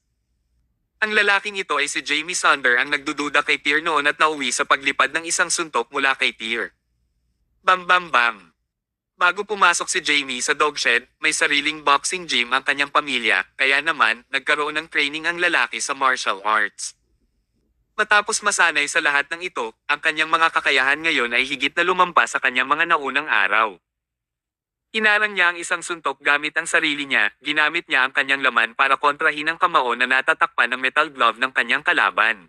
Speaker 1: Ang lalaking ito ay si Jamie Sonder ang nagdududa kay Tyr noon at nauwi sa paglipad ng isang suntok mula kay Tyr. Bam bam bam. Bago pumasok si Jamie sa dog shed, may sariling boxing gym ang kanyang pamilya, kaya naman, nagkaroon ng training ang lalaki sa martial arts. Matapos masanay sa lahat ng ito, ang kanyang mga kakayahan ngayon ay higit na lumampas sa kanyang mga naunang araw. Inarang niya ang isang suntok gamit ang sarili niya, ginamit niya ang kanyang laman para kontrahin ang kamao na natatakpan ng metal glove ng kanyang kalaban.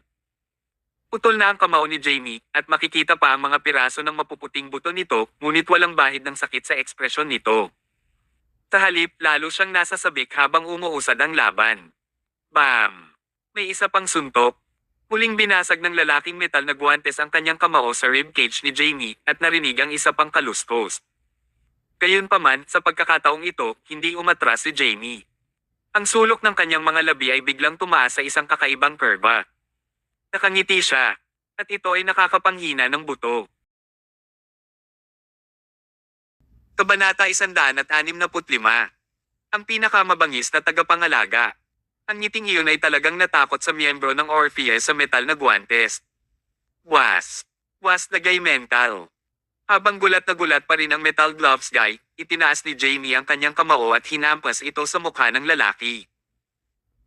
Speaker 1: Putol na ang kamao ni Jamie, at makikita pa ang mga piraso ng mapuputing buto nito, ngunit walang bahid ng sakit sa ekspresyon nito. Sa halip, lalo siyang nasasabik habang umuusad ang laban. Bam! May isa pang suntok. Muling binasag ng lalaking metal na guwantes ang kanyang kamao sa ribcage ni Jamie, at narinig ang isa pang kaluskos. Gayunpaman, sa pagkakataong ito, hindi umatras si Jamie. Ang sulok ng kanyang mga labi ay biglang tumaas sa isang kakaibang kurba. Nakangiti siya, at ito ay nakakapanghina ng buto. Kabanata 165. Ang pinakamabangis na tagapangalaga. Ang ngiting iyon ay talagang natakot sa miyembro ng Orpheus sa metal na guwantes. Was the guy mental? Habang gulat na gulat pa rin ang metal gloves guy, itinaas ni Jamie ang kanyang kamao at hinampas ito sa mukha ng lalaki.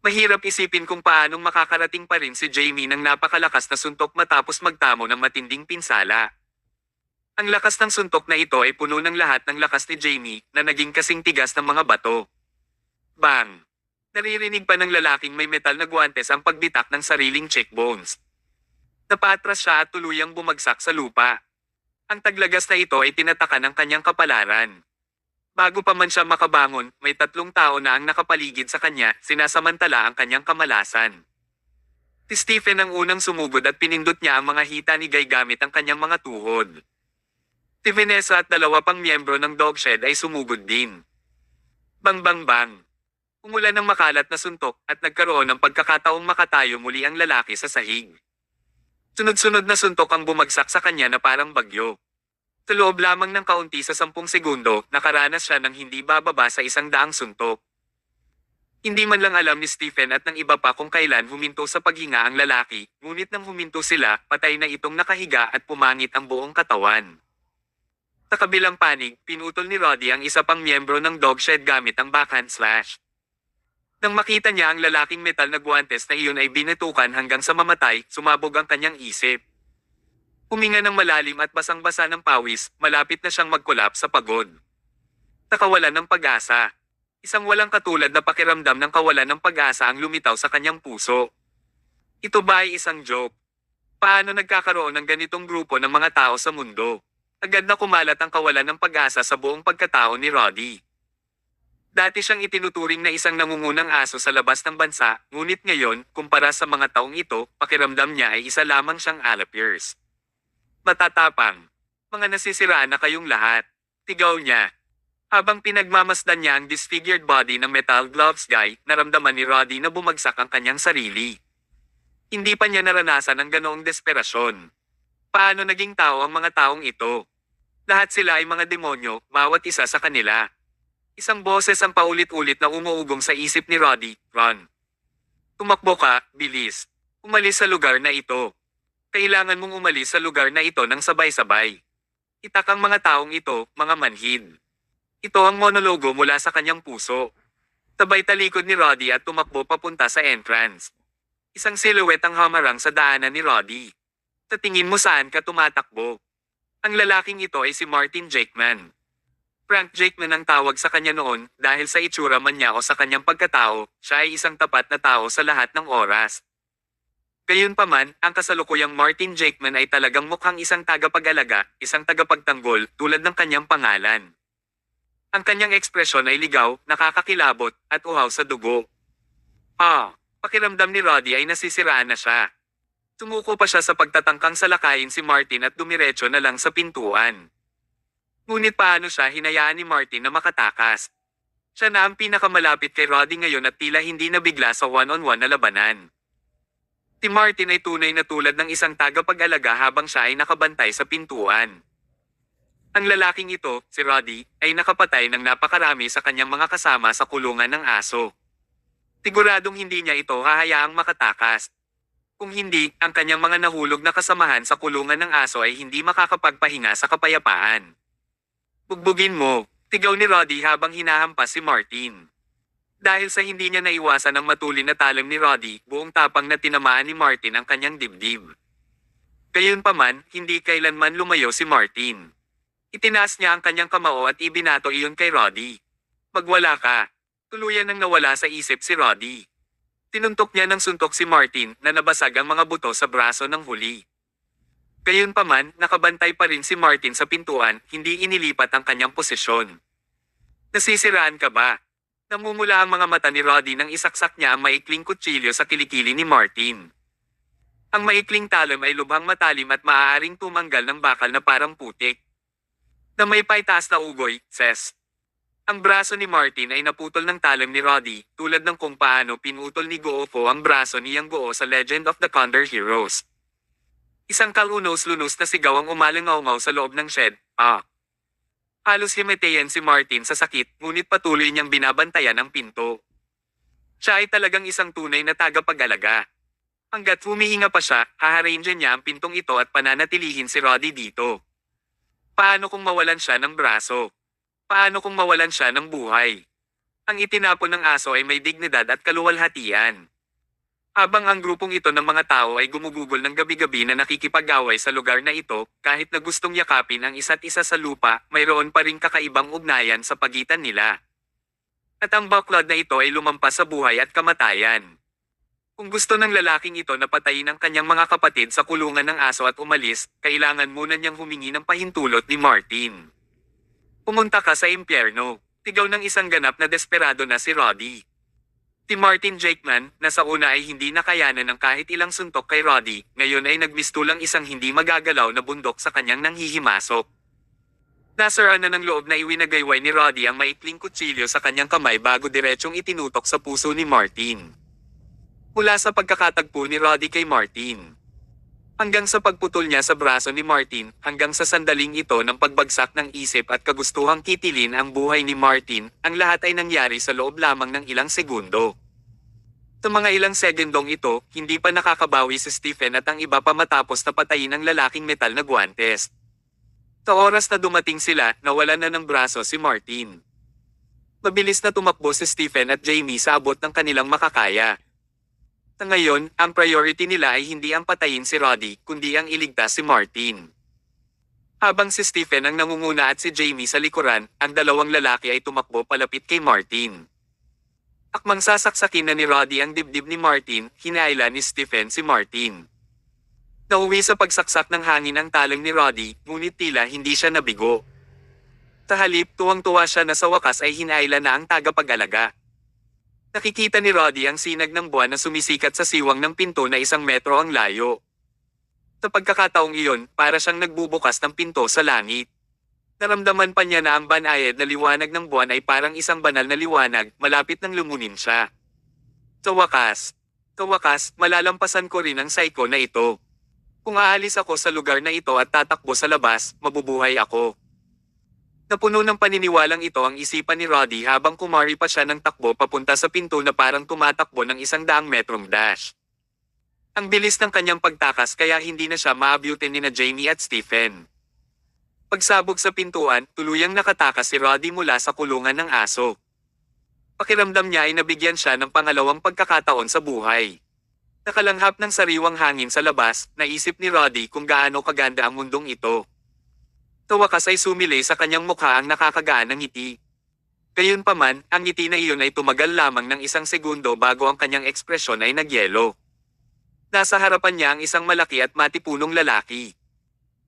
Speaker 1: Mahirap isipin kung paanong makakarating pa rin si Jamie ng napakalakas na suntok matapos magtamo ng matinding pinsala. Ang lakas ng suntok na ito ay puno ng lahat ng lakas ni Jamie na naging kasing tigas ng mga bato. Bang! Naririnig pa ng lalaking may metal na guwantes ang pagbitak ng sariling cheekbones. Napatras siya at tuluyang bumagsak sa lupa. Ang taglagas na ito ay tinataka ng kanyang kapalaran. Bago pa man siya makabangon, may 3 tao na ang nakapaligid sa kanya, sinasamantala ang kanyang kamalasan. Si Stephen ang unang sumugod at pinindot niya ang mga hita ni Guy gamit ang kanyang mga tuhod. Si Vanessa at 2 pang miyembro ng dog shed ay sumugod din. Bang bang bang. Umulan ng makalat na suntok at nagkaroon ng pagkakataong makatayo muli ang lalaki sa sahig. Sunod-sunod na suntok ang bumagsak sa kanya na parang bagyo. Sa loob lamang ng kaunti sa 10 segundo, nakaranas siya ng hindi bababa sa 100 suntok. Hindi man lang alam ni Stephen at ng iba pa kung kailan huminto sa paghinga ang lalaki, ngunit nang huminto sila, patay na itong nakahiga at pumangit ang buong katawan. Sa kabilang panig, pinutol ni Roddy ang isa pang miyembro ng dog shed gamit ang backhand slash. Nang makita niya ang lalaking metal na guwantes na iyon ay binatukan hanggang sa mamatay, sumabog ang kanyang isip. Huminga ng malalim at basang-basa ng pawis, malapit na siyang mag-collapse sa pagod. Nakawalan ng pag-asa. Isang walang katulad na pakiramdam ng kawalan ng pag-asa ang lumitaw sa kanyang puso. Ito ba ay isang joke? Paano nagkakaroon ng ganitong grupo ng mga tao sa mundo? Agad na kumalat ang kawalan ng pag-asa sa buong pagkatao ni Roddy. Dati siyang itinuturing na isang nangungunang aso sa labas ng bansa, ngunit ngayon, kumpara sa mga taong ito, pakiramdam niya ay isa lamang siyang Alapiers. Matatapang. Mga nasisiraan na kayong lahat. Tigaw niya. Habang pinagmamasdan niya ang disfigured body ng metal gloves guy, naramdaman ni Roddy na bumagsak ang kanyang sarili. Hindi pa niya naranasan ang ganoong desperasyon. Paano naging tao ang mga taong ito? Lahat sila ay mga demonyo, bawat isa sa kanila. Isang boses ang paulit-ulit na umuugong sa isip ni Roddy, "Run. Tumakbo ka, bilis. Umalis sa lugar na ito. Kailangan mong umalis sa lugar na ito ng sabay-sabay. Itak ang mga taong ito, mga manhid." Ito ang monologo mula sa kanyang puso. Sabay talikod ni Roddy at tumakbo papunta sa entrance. Isang silhouette ang hamarang sa daanan ni Roddy. Sa tingin mo saan ka tumatakbo? Ang lalaking ito ay si Martin Jakeman. Frank Jakeman ang tawag sa kanya noon dahil sa itsura man niya o sa kanyang pagkatao, siya ay isang tapat na tao sa lahat ng oras. Gayunpaman, ang kasalukuyang Martin Jakeman ay talagang mukhang isang tagapag-alaga, isang tagapagtanggol tulad ng kanyang pangalan. Ang kanyang ekspresyon ay ligaw, nakakakilabot, at uhaw sa dugo. Pakiramdam ni Roddy ay nasisiraan na siya. Sumuko pa siya sa pagtatangkang salakayin si Martin at dumiretso na lang sa pintuan. Ngunit paano siya hinayaan ni Martin na makatakas? Siya na ang pinakamalapit kay Roddy ngayon at tila hindi nabigla sa one-on-one na labanan. Si Martin ay tunay na tulad ng isang tagapag-alaga habang siya ay nakabantay sa pintuan. Ang lalaking ito, si Roddy, ay nakapatay ng napakarami sa kanyang mga kasama sa kulungan ng aso. Siguradong hindi niya ito hahayaang makatakas. Kung hindi, ang kanyang mga nahulog na kasamahan sa kulungan ng aso ay hindi makakapagpahinga sa kapayapaan. "Bugbugin mo," sigaw ni Roddy habang hinahampas si Martin. Dahil sa hindi niya naiwasan ang matulin na talam ni Roddy, buong tapang na tinamaan ni Martin ang kanyang dibdib. Gayunpaman, hindi kailanman lumayo si Martin. Itinaas niya ang kanyang kamao at ibinato iyon kay Roddy. "Magwala ka." Tuluyan nang nawala sa isip si Roddy. Tinuntok niya ng suntok si Martin na nabasag ang mga buto sa braso ng huli. Gayunpaman, nakabantay pa rin si Martin sa pintuan, hindi inilipat ang kanyang posisyon. "Nasisiraan ka ba?" Namumula ang mga mata ni Roddy nang isaksak niya ang maikling kutsilyo sa kilikili ni Martin. Ang maikling talam ay lubhang matalim at maaaring tumanggal ng bakal na parang putik. Na may paitaas na ugoy, ses. Ang braso ni Martin ay naputol ng talam ni Roddy, tulad ng kung paano pinutol ni Goofo ang braso ni Yang Goo sa Legend of the Condor Heroes. Isang kalunos-lunos na sigaw ang umalangaw-ngaw sa loob ng shed. Halos himatayan si Martin sa sakit, ngunit patuloy niyang binabantayan ang pinto. Siya ay talagang isang tunay na tagapag-alaga. Hanggat humihinga pa siya, haharangin niya ang pintong ito at pananatilihin si Roddy dito. Paano kung mawalan siya ng braso? Paano kung mawalan siya ng buhay? Ang itinapon ng aso ay may dignidad at kaluwalhatian. Habang ang grupong ito ng mga tao ay gumugugol ng gabi-gabi na nakikipag-away sa lugar na ito, kahit na gustong yakapin ang isa't isa sa lupa, mayroon pa ring kakaibang ugnayan sa pagitan nila. At ang baklod na ito ay lumampas sa buhay at kamatayan. Kung gusto ng lalaking ito na patayin ang kanyang mga kapatid sa kulungan ng aso at umalis, kailangan muna niyang humingi ng pahintulot ni Martin. "Pumunta ka sa impyerno," sigaw ng isang ganap na desperado na si Roddy. Si Martin Jakeman, na sa una ay hindi nakayanan ng kahit ilang suntok kay Roddy, ngayon ay nagmistulang isang hindi magagalaw na bundok sa kanyang nanghihimasok. Nasaraan na ng loob na iwinagayway ni Roddy ang maikling kutsilyo sa kanyang kamay bago diretsong itinutok sa puso ni Martin. Mula sa pagkakatagpo ni Roddy kay Martin, hanggang sa pagputol niya sa braso ni Martin, hanggang sa sandaling ito ng pagbagsak ng isip at kagustuhang kitilin ang buhay ni Martin, ang lahat ay nangyari sa loob lamang ng ilang segundo. Sa mga ilang segundong ito, hindi pa nakakabawi si Stephen at ang iba pa matapos na patayin ang lalaking metal na guwantes. Sa oras na dumating sila, nawalan na ng braso si Martin. Mabilis na tumakbo si Stephen at Jamie sa abot ng kanilang makakaya. Sa ngayon, ang priority nila ay hindi ang patayin si Roddy, kundi ang iligtas si Martin. Habang si Stephen ang nangunguna at si Jamie sa likuran, ang dalawang lalaki ay tumakbo palapit kay Martin. Akmang sasaksakin na ni Roddy ang dibdib ni Martin, hinaila ni Stephen si Martin. Nauwi sa pagsaksak ng hangin ang talang ni Roddy, ngunit tila hindi siya nabigo. Sa halip, tuwang-tuwa siya na sa wakas ay hinaila na ang tagapag-alaga. Nakikita ni Roddy ang sinag ng buwan na sumisikat sa siwang ng pinto na 1 metro ang layo. Sa pagkakataong iyon, para siyang nagbubukas ng pinto sa langit. Naramdaman pa niya na ang banayad na liwanag ng buwan ay parang isang banal na liwanag, malapit nang lumunin siya. Sa wakas, malalampasan ko rin ang psycho na ito. Kung aalis ako sa lugar na ito at tatakbo sa labas, mabubuhay ako. Napuno ng paniniwalang ito ang isipan ni Roddy habang kumari pa siya ng takbo papunta sa pinto na parang tumatakbo ng 100 metrong dash. Ang bilis ng kanyang pagtakas kaya hindi na siya maabutin ni na Jamie at Stephen. Pagsabog sa pintuan, tuluyang nakatakas si Roddy mula sa kulungan ng aso. Pakiramdam niya ay nabigyan siya ng pangalawang pagkakataon sa buhay. Nakalanghap ng sariwang hangin sa labas, naisip ni Roddy kung gaano kaganda ang mundong ito. Sa wakas ay sumili sa kanyang mukha ang nakakagaan ng ngiti. Gayunpaman, ang ngiti na iyon ay tumagal lamang ng 1 segundo bago ang kanyang ekspresyon ay nagyelo. Nasa harapan niya ang isang malaki at matipunong lalaki.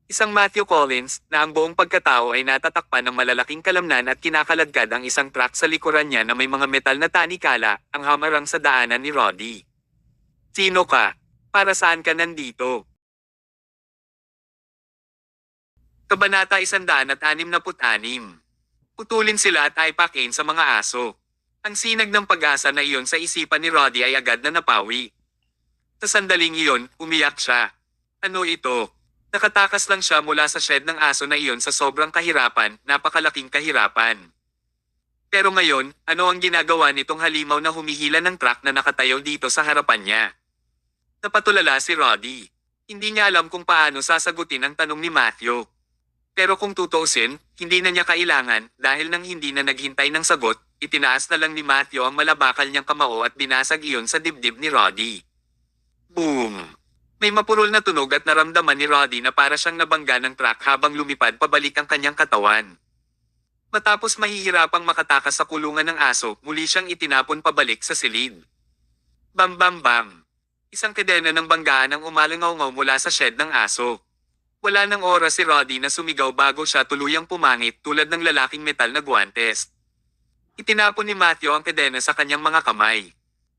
Speaker 1: Isang Matthew Collins, na ang buong pagkatao ay natatakpan ng malalaking kalamnan at kinakaladkad ang isang truck sa likuran niya na may mga metal na tanikala, ang hamarang sa daanan ni Roddy. Sino ka? Para saan ka nandito? Kabanata 166. Putulin sila at aipakin sa mga aso. Ang sinag ng pag-asa na iyon sa isipan ni Roddy ay agad na napawi. Sa sandaling iyon, umiyak siya. Ano ito? Nakatakas lang siya mula sa shed ng aso na iyon sa sobrang kahirapan, napakalaking kahirapan. Pero ngayon, ano ang ginagawa nitong halimaw na humihila ng truck na nakatayo dito sa harapan niya? Napatulala si Roddy. Hindi niya alam kung paano sasagutin ang tanong ni Matthew. Pero kung tutuusin, hindi na niya kailangan dahil nang hindi na naghintay ng sagot, itinaas na lang ni Matthew ang malabakal niyang kamao at binasag iyon sa dibdib ni Roddy. Boom! May mapurol na tunog at naramdaman ni Roddy na para siyang nabangga ng truck habang lumipad pabalik ang kanyang katawan. Matapos mahihirapang makatakas sa kulungan ng aso, muli siyang itinapon pabalik sa silid. Bam bam bam! Isang kedena ng banggaan ang umalangaw-ngaw mula sa shed ng aso. Wala nang oras si Roddy na sumigaw bago siya tuluyang pumangit tulad ng lalaking metal na guwantes. Itinapon ni Matthew ang kedena sa kanyang mga kamay.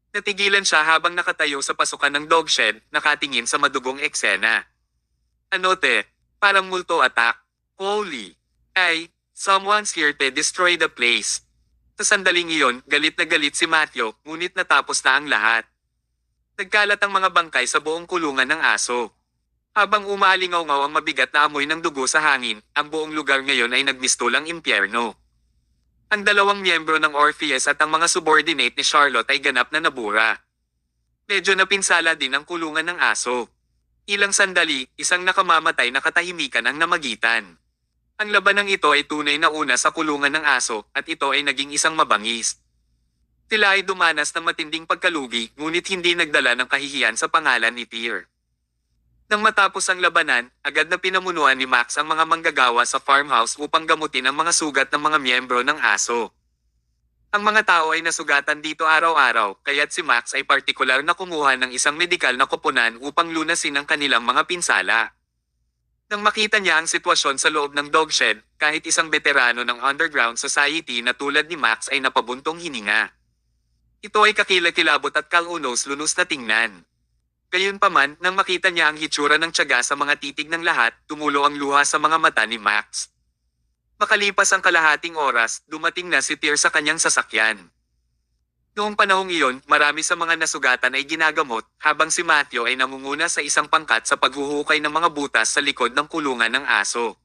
Speaker 1: Natigilan siya habang nakatayo sa pasukan ng dog shed, nakatingin sa madugong eksena. Ano te? Parang multo attack. Holy! Ay, someone's here to destroy the place. Sa sandaling iyon, galit na galit si Matthew, ngunit natapos na ang lahat. Nagkalat ang mga bangkay sa buong kulungan ng aso. Habang umaalingaw-ngaw ang mabigat na amoy ng dugo sa hangin, ang buong lugar ngayon ay nagmistulang impyerno. Ang dalawang miyembro ng Orpheus at ang mga subordinate ni Charlotte ay ganap na nabura. Medyo napinsala din ang kulungan ng aso. Ilang sandali, isang nakamamatay na katahimikan ang namagitan. Ang labanang ito ay tunay na una sa kulungan ng aso at ito ay naging isang mabangis. Sila ay dumanas ng matinding pagkalugi ngunit hindi nagdala ng kahihiyan sa pangalan ni Tyr. Nang matapos ang labanan, agad na pinamunuan ni Max ang mga manggagawa sa farmhouse upang gamutin ang mga sugat ng mga miyembro ng aso. Ang mga tao ay nasugatan dito araw-araw, kaya't si Max ay partikular na kumuha ng isang medikal na koponan upang lunasin ang kanilang mga pinsala. Nang makita niya ang sitwasyon sa loob ng dog shed, kahit isang veterano ng underground society na tulad ni Max ay napabuntong hininga. Ito ay kakilakilabot at kalunos-lunos na tingnan. Gayunpaman, nang makita niya ang hitsura ng tiyaga sa mga titig ng lahat, tumulo ang luha sa mga mata ni Max. Makalipas ang kalahating oras, dumating na si Tyr sa kanyang sasakyan. Noong panahong iyon, marami sa mga nasugatan ay ginagamot, habang si Matthew ay nangunguna sa isang pangkat sa paghuhukay ng mga butas sa likod ng kulungan ng aso.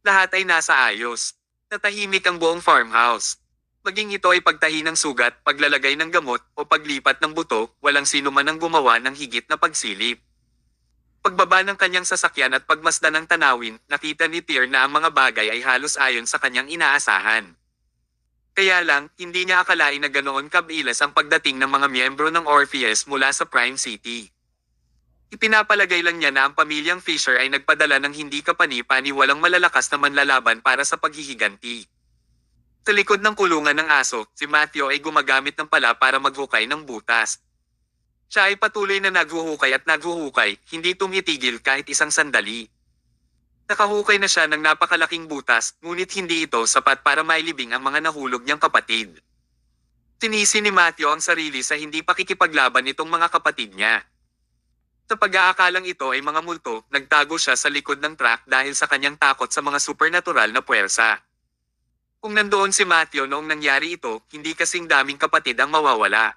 Speaker 1: Lahat ay nasa ayos. Natahimik ang buong farmhouse. Maging ito ay pagtahi ng sugat, paglalagay ng gamot, o paglipat ng buto, walang sino man ang gumawa ng higit na pagsilip. Pagbaba ng kanyang sasakyan at pagmasdan ng tanawin, nakita ni Tyr na ang mga bagay ay halos ayon sa kanyang inaasahan. Kaya lang, hindi niya akalain na ganoon kabilis ang pagdating ng mga miyembro ng Orpheus mula sa Prime City. Ipinapalagay lang niya na ang pamilyang Fisher ay nagpadala ng hindi kapani-pani walang malalakas na manlalaban para sa paghihiganti. Sa likod ng kulungan ng aso, si Matthew ay gumagamit ng pala para maghukay ng butas. Siya ay patuloy na naghuhukay at naghuhukay, hindi tumitigil kahit isang sandali. Nakahukay na siya ng napakalaking butas, ngunit hindi ito sapat para mailibing ang mga nahulog niyang kapatid. Tinisi ni Matthew ang sarili sa hindi pakikipaglaban nitong mga kapatid niya. Sa pag-aakalang ito ay mga multo, nagtago siya sa likod ng truck dahil sa kanyang takot sa mga supernatural na puwersa. Kung nandoon si Matthew noong nangyari ito, hindi kasing daming kapatid ang mawawala.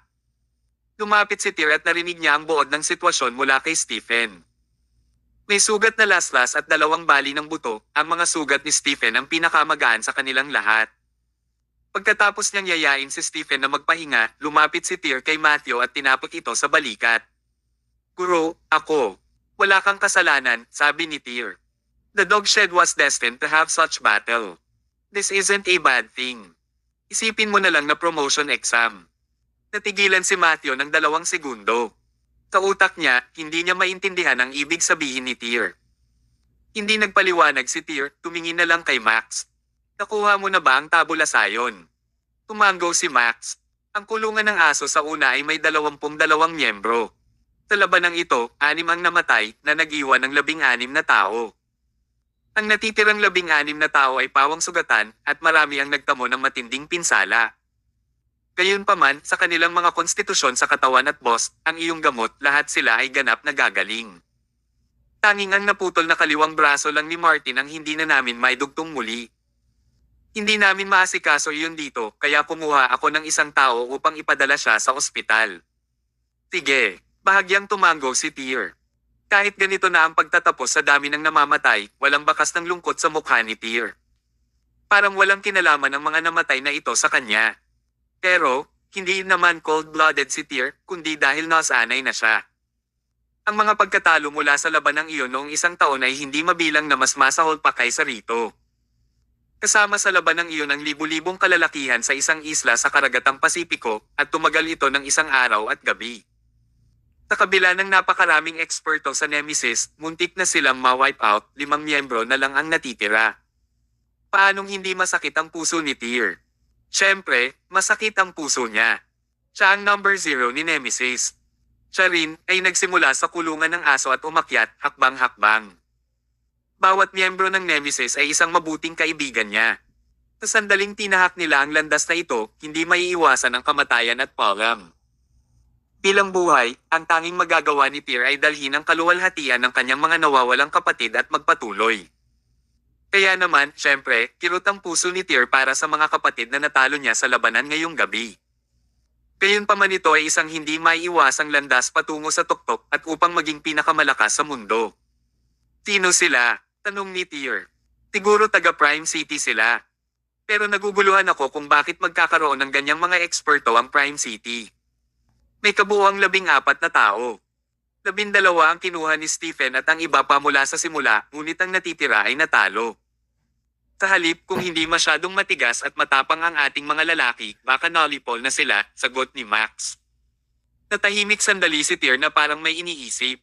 Speaker 1: Lumapit si Tyr at narinig niya ang buod ng sitwasyon mula kay Stephen. May sugat na laslas at 2 bali ng buto, ang mga sugat ni Stephen ang pinakamagaan sa kanilang lahat. Pagkatapos niyang yayain si Stephen na magpahinga, lumapit si Tyr kay Matthew at tinapik ito sa balikat. Guro, ako. Wala kang kasalanan, sabi ni Tyr. The dog shed was destined to have such battle. This isn't a bad thing. Isipin mo na lang na promotion exam. Natigilan si Matthew ng 2 segundo. Sa utak niya, hindi niya maintindihan ang ibig sabihin ni Tyr. Hindi nagpaliwanag si Tyr, tumingin na lang kay Max. Nakuha mo na ba ang tabula sayon? Tumango si Max. Ang kulungan ng aso sa una ay may 22 miyembro. Sa labanang ito, 6 ang namatay na nag-iwan ng 16 na tao. Ang natitirang 16 na tao ay pawang sugatan at marami ang nagtamo ng matinding pinsala. Gayunpaman, sa kanilang mga konstitusyon sa katawan at boss, ang iyong gamot, lahat sila ay ganap na gagaling. Tanging ang naputol na kaliwang braso lang ni Martin ang hindi na namin maidugtong muli. Hindi namin maasikaso iyon dito, kaya kumuha ako ng isang tao upang ipadala siya sa ospital. Sige. Bahagyang tumango si Tyr. Kahit ganito na ang pagtatapos sa dami ng namamatay, walang bakas ng lungkot sa mukha ni Tyr. Parang walang kinalaman ang mga namatay na ito sa kanya. Pero, hindi naman cold-blooded si Tyr, kundi dahil nasanay na siya. Ang mga pagkatalo mula sa labanang iyon noong 1 taon ay hindi mabilang na mas masahol pa kaysa rito. Kasama sa labanang iyon ang libu-libong kalalakihan sa isang isla sa karagatang Pasipiko, at tumagal ito ng 1 araw at gabi. Sa kabila ng napakaraming eksperto sa Nemesis, muntik na silang ma-wipe out, 5 miyembro na lang ang natitira. Paanong hindi masakit ang puso ni Tyr? Siyempre, masakit ang puso niya. Siya ang number 0 ni Nemesis. Siya rin ay nagsimula sa kulungan ng aso at umakyat, hakbang-hakbang. Bawat miyembro ng Nemesis ay isang mabuting kaibigan niya. Sa sandaling tinahak nila ang landas na ito, hindi maiiwasan ang kamatayan at pagam. Bilang buhay, ang tanging magagawa ni Tyr ay dalhin ang kaluwalhatian ng kanyang mga nawawalang kapatid at magpatuloy. Kaya naman, syempre, kirot ang puso ni Tyr para sa mga kapatid na natalo niya sa labanan ngayong gabi. Gayunpaman ito ay isang hindi maiiwasang landas patungo sa tuktok at upang maging pinakamalakas sa mundo. Sino sila? Tanong ni Tyr. Siguro taga Prime City sila. Pero naguguluhan ako kung bakit magkakaroon ng ganyang mga eksperto ang Prime City. May kabuuang 14 na tao. 12 ang kinuha ni Stephen at ang iba pa mula sa simula, ngunit ang natitira ay natalo. Sa halip, kung hindi masyadong matigas at matapang ang ating mga lalaki, baka nolipol na sila, sagot ni Max. Natahimik sandali si Tyr na parang may iniisip.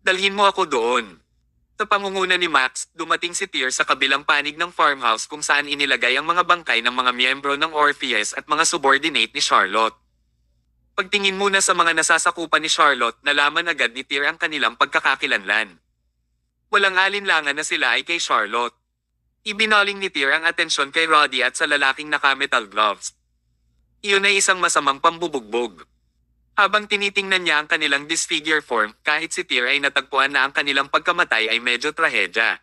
Speaker 1: Dalhin mo ako doon. Sa pangunguna ni Max, dumating si Tyr sa kabilang panig ng farmhouse kung saan inilagay ang mga bangkay ng mga miyembro ng Orpheus at mga subordinate ni Charlotte. Pagtingin muna sa mga nasasakupan ni Charlotte, nalaman agad ni Tyr ang kanilang pagkakakilanlan. Walang alinlangan na sila ay kay Charlotte. Ibinaling ni Tyr ang atensyon kay Roddy at sa lalaking naka-metal gloves. Iyon ay isang masamang pambubugbog. Habang tinitingnan niya ang kanilang disfigure form, kahit si Tyr ay natagpuan na ang kanilang pagkamatay ay medyo trahedya.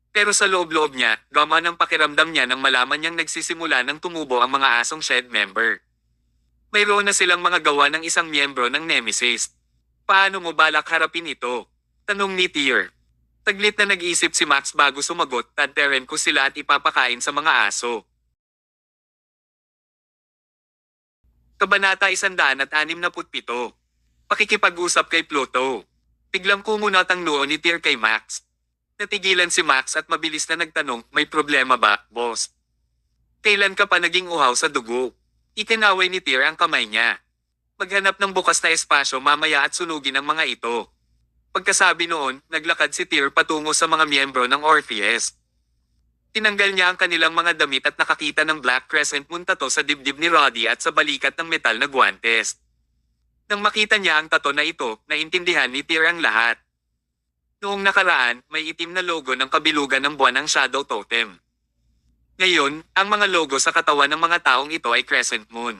Speaker 1: Pero sa loob-loob niya, gaman ang pakiramdam niya nang malaman niyang nagsisimula ng tumubo ang mga asong shed member. Mayroon na silang mga gawa ng isang miyembro ng Nemesis. Paano mo balak harapin ito? Tanong ni Tyr. Taglit na nag-isip si Max bago sumagot, tadteren ko sila at ipapakain sa mga aso. Kabanata 167. Pakikipag-usap kay Pluto. Biglang kumunat ang noo ni Tyr kay Max. Natigilan si Max at mabilis na nagtanong, may problema ba, boss? Kailan ka pa naging uhaw sa dugo? Ikinaway ni Tyr ang kamay niya. Maghanap ng bukas na espasyo mamaya at sunugin ang mga ito. Pagkasabi noon, naglakad si Tyr patungo sa mga miyembro ng Orpheus. Tinanggal niya ang kanilang mga damit at nakakita ng Black Crescent Moon tattoo sa dibdib ni Roddy at sa balikat ng metal na guwantes. Nang makita niya ang tattoo na ito, naintindihan ni Tyr ang lahat. Noong nakaraan, may itim na logo ng kabilugan ng buwan ng Shadow Totem. Ngayon, ang mga logo sa katawan ng mga taong ito ay Crescent Moon.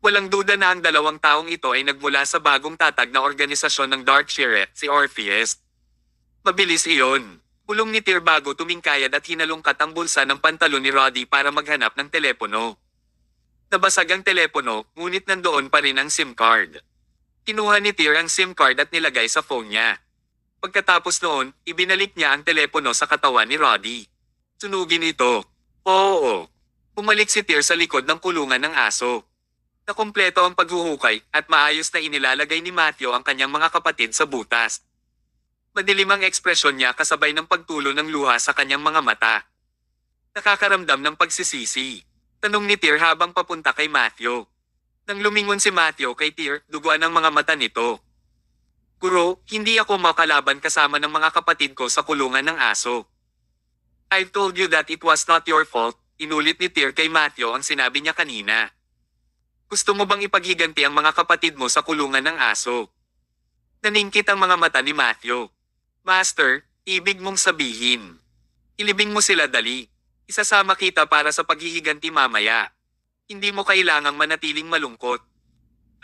Speaker 1: Walang duda na ang dalawang taong ito ay nagmula sa bagong tatag na organisasyon ng Darkshire, si Orpheus. Mabilis iyon. Pulong ni Tyr bago tumingkayad at hinalungkat ang bulsa ng pantalon ni Roddy para maghanap ng telepono. Nabasag ang telepono, ngunit nandoon pa rin ang SIM card. Kinuha ni Tyr ang SIM card at nilagay sa phone niya. Pagkatapos noon, ibinalik niya ang telepono sa katawan ni Roddy. Sunugin ito. Oo. Pumalik si Tyr sa likod ng kulungan ng aso. Nakumpleto ang paghuhukay at maayos na inilalagay ni Matthew ang kanyang mga kapatid sa butas. Madilim ang ekspresyon niya kasabay ng pagtulo ng luha sa kanyang mga mata. Nakakaramdam ng pagsisisi. Tanong ni Tyr habang papunta kay Matthew. Nang lumingon si Matthew kay Tyr, duguan ang mga mata nito. Kuro, hindi ako makalaban kasama ng mga kapatid ko sa kulungan ng aso. I've told you that it was not your fault, inulit ni Tyr kay Matthew ang sinabi niya kanina. Gusto mo bang ipaghiganti ang mga kapatid mo sa kulungan ng aso? Naningkit ang mga mata ni Matthew. Master, ibig mong sabihin. Ilibing mo sila dali. Isasama kita para sa paghihiganti mamaya. Hindi mo kailangang manatiling malungkot.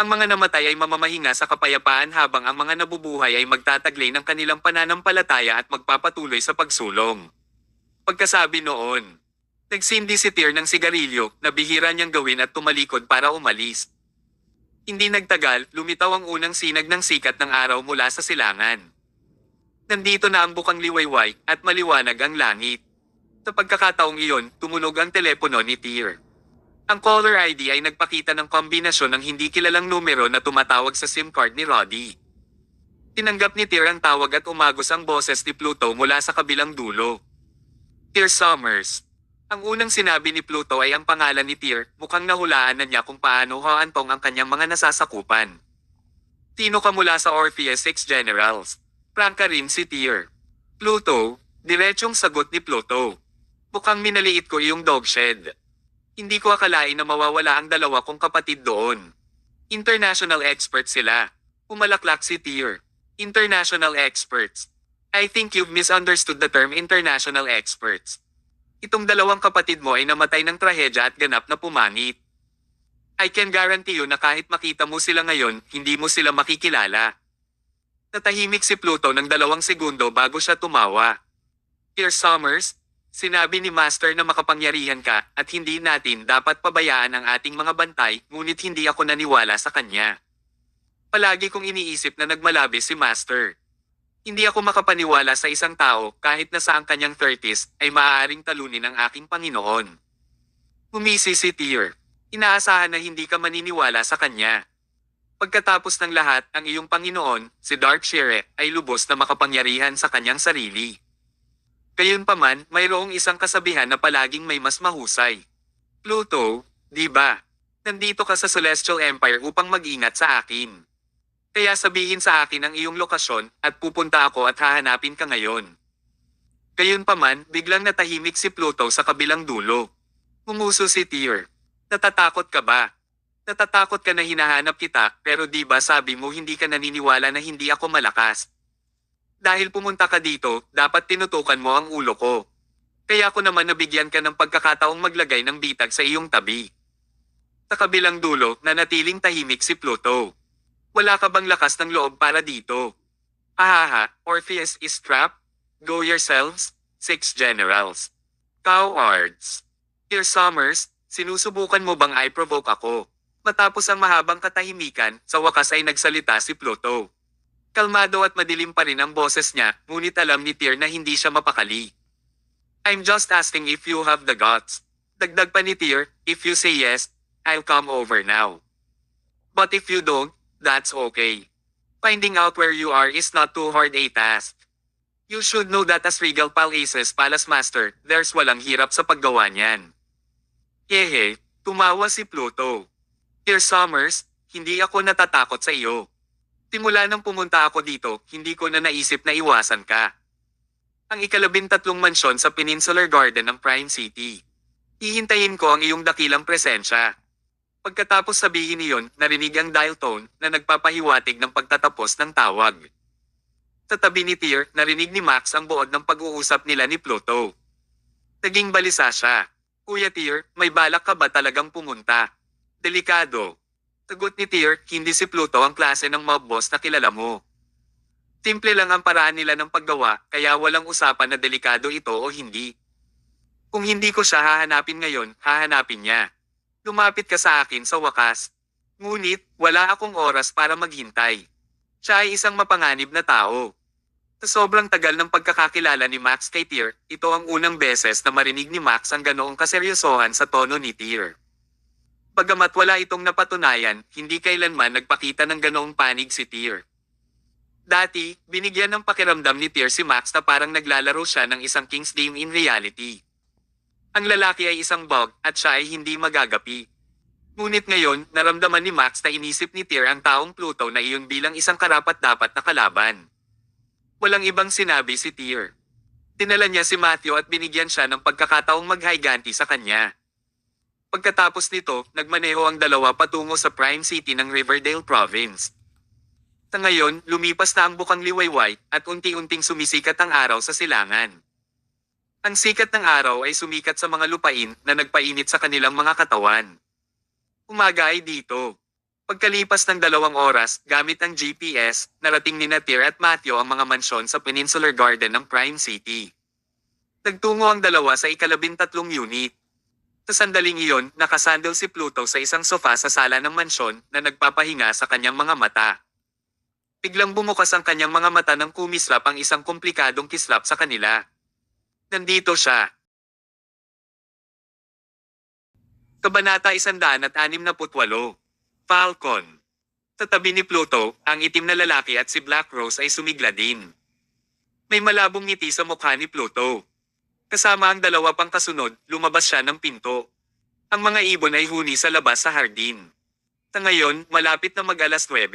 Speaker 1: Ang mga namatay ay mamamahinga sa kapayapaan habang ang mga nabubuhay ay magtataglay ng kanilang pananampalataya at magpapatuloy sa pagsulong. Pagkasabi noon, nagsindi si Tyr ng sigarilyo na bihira niyang gawin at tumalikod para umalis. Hindi nagtagal, lumitaw ang unang sinag ng sikat ng araw mula sa silangan. Nandito na ang bukang liwayway at maliwanag ang langit. Sa pagkakataong iyon, tumunog ang telepono ni Tyr. Ang caller ID ay nagpakita ng kombinasyon ng hindi kilalang numero na tumatawag sa SIM card ni Roddy. Tinanggap ni Tyr ang tawag at umagos ang boses ni Pluto mula sa kabilang dulo. Tyr Summers. Ang unang sinabi ni Pluto ay ang pangalan ni Tyr, mukhang nahulaan na niya kung paano haantong ang kanyang mga nasasakupan. Sino ka mula sa Orpheus 6 Generals? Prangka rin si Tyr. Pluto, diretsong sagot ni Pluto. Mukhang minaliit ko iyong dog shed. Hindi ko akalain na mawawala ang dalawa kong kapatid doon. International experts sila. Umalaklak si Tyr. International experts. I think you've misunderstood the term international experts. Itong dalawang kapatid mo ay namatay ng trahedya at ganap na pumangit. I can guarantee you na kahit makita mo sila ngayon, hindi mo sila makikilala. Natahimik si Pluto ng 2 segundo bago siya tumawa. Tyr Summers, sinabi ni Master na makapangyarihan ka at hindi natin dapat pabayaan ang ating mga bantay, ngunit hindi ako naniwala sa kanya. Palagi kong iniisip na nagmalabis si Master. Hindi ako makapaniwala sa isang tao kahit na sa ang kanyang 30s ay maaaring talunin ang aking Panginoon. Humisi si Tyr. Inaasahan na hindi ka maniniwala sa kanya. Pagkatapos ng lahat, ang iyong Panginoon, si Darkshire, ay lubos na makapangyarihan sa kanyang sarili. Gayunpaman, mayroong isang kasabihan na palaging may mas mahusay. Pluto, di ba? Nandito ka sa Celestial Empire upang mag-ingat sa akin. Kaya sabihin sa akin ang iyong lokasyon at pupunta ako at hahanapin ka ngayon. Gayunpaman, biglang natahimik si Pluto sa kabilang dulo. Umuso si Tyr. Natatakot ka ba? Natatakot ka na hinahanap kita, pero di ba sabi mo hindi ka naniniwala na hindi ako malakas? Dahil pumunta ka dito, dapat tinutukan mo ang ulo ko. Kaya ako naman nabigyan ka ng pagkakataong maglagay ng bitag sa iyong tabi. Sa kabilang dulo, nanatiling tahimik si Pluto. Wala ka bang lakas ng loob para dito? Ahaha, Orpheus is trapped? Go yourselves, 6 generals. Cowards. Tyr Summers, sinusubukan mo bang i-provoke ako? Matapos ang mahabang katahimikan, sa wakas ay nagsalita si Pluto. Kalmado at madilim pa rin ang boses niya, ngunit alam ni Tyr na hindi siya mapakali. I'm just asking if you have the guts. Dagdag pa ni Tyr, if you say yes, I'll come over now. But if you don't, that's okay. Finding out where you are is not too hard a task. You should know that as Regal Palace's Palace Master, there's walang hirap sa paggawa niyan. Hehe, tumawa si Pluto. Tyr Summers, hindi ako natatakot sa iyo. Simula nang pumunta ako dito, hindi ko na naisip na iwasan ka. Ang 13 mansyon sa Peninsular Garden ng Prime City. Hihintayin ko ang iyong dakilang presensya. Pagkatapos sabihin niyon, narinig ang dial tone na nagpapahiwatig ng pagtatapos ng tawag. Sa tabi ni Tyr, narinig ni Max ang buod ng pag-uusap nila ni Pluto. Naging balisa siya. Kuya Tyr, may balak ka ba talagang pumunta? Delikado. Sagot ni Tyr, hindi si Pluto ang klase ng mob boss na kilala mo. Simple lang ang paraan nila ng paggawa, kaya walang usapan na delikado ito o hindi. Kung hindi ko siya hahanapin ngayon, hahanapin niya. Lumapit ka sa akin sa wakas. Ngunit, wala akong oras para maghintay. Siya ay isang mapanganib na tao. Sa sobrang tagal ng pagkakakilala ni Max kay Tyr, ito ang unang beses na marinig ni Max ang ganoong kaseryosohan sa tono ni Tyr. Bagamat wala itong napatunayan, hindi kailanman nagpakita ng ganoong panig si Tyr. Dati, binigyan ng pakiramdam ni Tyr si Max na parang naglalaro siya ng isang King's Game in reality. Ang lalaki ay isang bug at siya ay hindi magagapi. Ngunit ngayon, naramdaman ni Max na inisip ni Tyr ang taong Pluto na iyon bilang isang karapat-dapat na kalaban. Walang ibang sinabi si Tyr. Tinala niya si Matthew at binigyan siya ng pagkakataong maghiganti sa kanya. Pagkatapos nito, nagmaneho ang dalawa patungo sa Prime City ng Riverdale Province. Sa ngayon, lumipas na ang bukang liwayway at unti-unting sumisikat ang araw sa silangan. Ang sikat ng araw ay sumikat sa mga lupain na nagpainit sa kanilang mga katawan. Umaga ay dito. Pagkalipas ng 2 oras, gamit ang GPS, narating ni Tyr at Matthew ang mga mansyon sa Peninsular Garden ng Prime City. Nagtungo ang dalawa sa ika-13 unit. Sa sandaling iyon, nakasandal si Pluto sa isang sofa sa sala ng mansyon na nagpapahinga sa kanyang mga mata. Biglang bumukas ang kanyang mga mata nang kumislap ang isang komplikadong kislap sa kanila. Nandito siya. Kabanata 168. Falcon. Sa tabi ni Pluto, ang itim na lalaki at si Black Rose ay sumigla din. May malabong ngiti sa mukha ni Pluto. Kasama ang dalawa pang kasunod, lumabas siya ng pinto. Ang mga ibon ay huni sa labas sa hardin. Sa ngayon, malapit na mag-alas 9.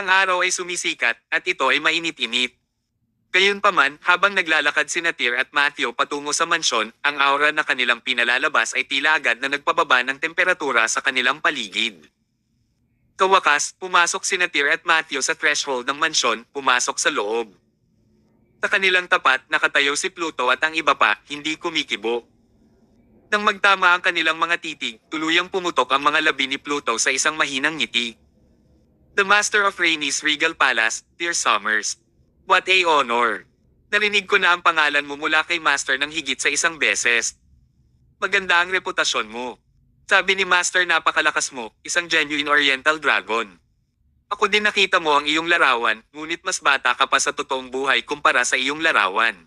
Speaker 1: Ang araw ay sumisikat at ito ay mainit-init. Gayunpaman, habang naglalakad si Tyr at Matthew patungo sa mansyon, ang aura na kanilang pinalalabas ay tila agad na nagbababa ng temperatura sa kanilang paligid. Kawakas, pumasok si Tyr at Matthew sa threshold ng mansyon, pumasok sa loob. Sa kanilang tapat, nakatayo si Pluto at ang iba pa, hindi kumikibo. Nang magtama ang kanilang mga titig, tuluyang pumutok ang mga labi ni Pluto sa isang mahinang ngiti. The Master of Rainey's Regal Palace, Tyr Summers. What a honor! Narinig ko na ang pangalan mo mula kay Master ng higit sa isang beses. Maganda ang reputasyon mo. Sabi ni Master, napakalakas mo, isang genuine Oriental Dragon. Ako din nakita mo ang iyong larawan, ngunit mas bata ka pa sa totoong buhay kumpara sa iyong larawan.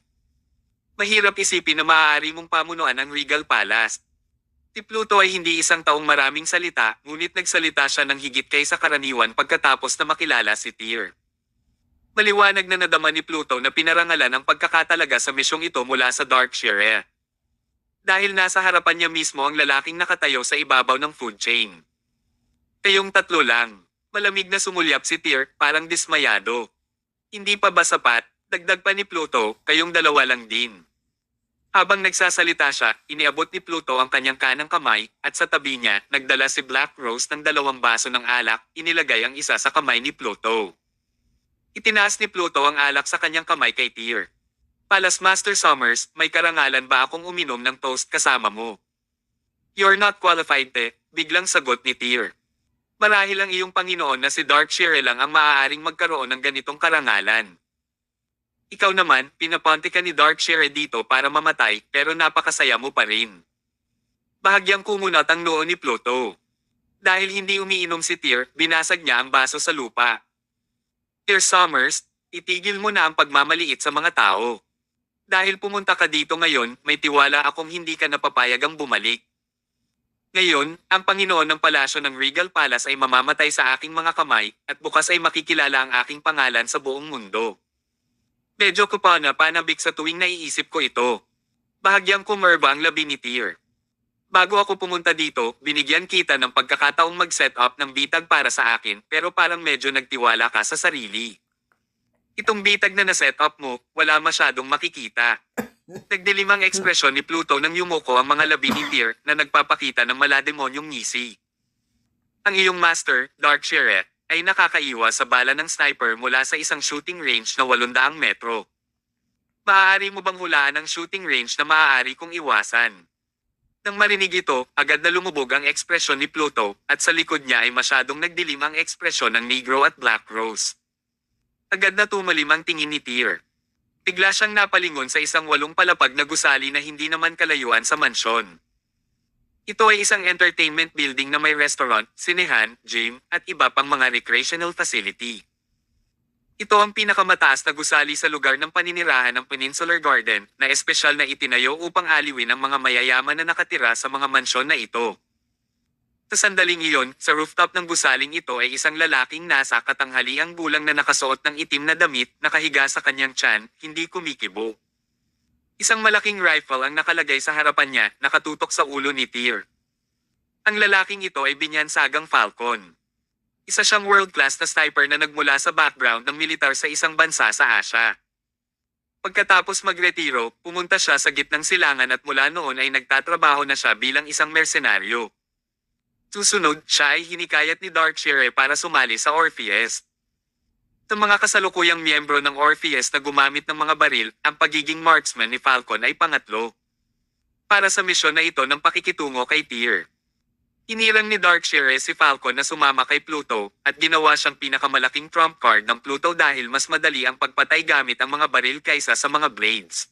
Speaker 1: Mahirap isipin na maaari mong pamunuan ang Regal Palace. Si Pluto ay hindi isang taong maraming salita, ngunit nagsalita siya ng higit kaysa karaniwan pagkatapos na makilala si Tyr. Maliwanag na nadama ni Pluto na pinarangalan ang pagkakatalaga sa misyong ito mula sa Darkshire. Dahil nasa harapan niya mismo ang lalaking nakatayo sa ibabaw ng food chain. Kayong tatlo lang. Malamig na sumulyap si Tyr, parang dismayado. Hindi pa ba sapat? Dagdag pa ni Pluto, kayong dalawa lang din. Habang nagsasalita siya, iniabot ni Pluto ang kanyang kanang kamay, at sa tabi niya, nagdala si Black Rose ng 2 baso ng alak, inilagay ang isa sa kamay ni Pluto. Itinaas ni Pluto ang alak sa kanyang kamay kay Tyr. Palace Master Summers, may karangalan ba akong uminom ng toast kasama mo? You're not qualified biglang sagot ni Tyr. Marahil ang iyong Panginoon na si Darkshire lang ang maaaring magkaroon ng ganitong karangalan. Ikaw naman, pinaponte ka ni Darkshire dito para mamatay, pero napakasaya mo pa rin. Bahagyang kumunat ang noo ni Pluto. Dahil hindi umiinom si Tyr, binasag niya ang baso sa lupa. Tyr Summers, itigil mo na ang pagmamaliit sa mga tao. Dahil pumunta ka dito ngayon, may tiwala akong hindi ka napapayagang bumalik. Ngayon, ang Panginoon ng palasyo ng Regal Palace ay mamamatay sa aking mga kamay, at bukas ay makikilala ang aking pangalan sa buong mundo. Medyo ko pa na panabik sa tuwing naiisip ko ito. Bahagyang kumerba ang labi ni Tyr. Bago ako pumunta dito, binigyan kita ng pagkakataong mag-set up ng bitag para sa akin, pero parang medyo nagtiwala ka sa sarili. Itong bitag na na-set up mo, wala masyadong makikita. Nagdilimang ekspresyon ni Pluto nang yumuko ang mga labi ni Tyr na nagpapakita ng malademonyong ngisi. Ang iyong master, Darkshire, ay nakakaiwas sa bala ng sniper mula sa isang shooting range na 800 metro. Maaari mo bang hulaan ang shooting range na maaari kong iwasan? Nang marinig ito, agad na lumubog ang ekspresyon ni Pluto, at sa likod niya ay masyadong nagdilim ang ekspresyon ng Negro at Black Rose. Agad na tumalim ang tingin ni Tyr. Bigla siyang napalingon sa isang 8 palapag na gusali na hindi naman kalayuan sa mansyon. Ito ay isang entertainment building na may restaurant, sinehan, gym, at iba pang mga recreational facility. Ito ang pinakamataas na gusali sa lugar ng paninirahan ng Peninsular Garden, na espesyal na itinayo upang aliwin ang mga mayayaman na nakatira sa mga mansyon na ito. Sa sandaling iyon, sa rooftop ng gusaling ito ay isang lalaking nasa katanghaliang gulang na nakasuot ng itim na damit, nakahiga sa kanyang tiyan, hindi kumikibo. Isang malaking rifle ang nakalagay sa harapan niya, nakatutok sa ulo ni Tyr. Ang lalaking ito ay binyansagang Falcon. Isa siyang world-class na sniper na nagmula sa background ng militar sa isang bansa sa Asya. Pagkatapos magretiro, pumunta siya sa gitnang silangan at mula noon ay nagtatrabaho na siya bilang isang mersenaryo. Susunod, siya ay hinikayat ni Darkshire para sumali sa Orpheus. Sa mga kasalukuyang miyembro ng Orpheus na gumamit ng mga baril, ang pagiging marksman ni Falcon ay pangatlo. Para sa misyon na ito ng pakikitungo kay Tyr. Hinirang ni Darkshire si Falcon na sumama kay Pluto, at ginawa siyang pinakamalaking trump card ng Pluto dahil mas madali ang pagpatay gamit ang mga baril kaysa sa mga blades.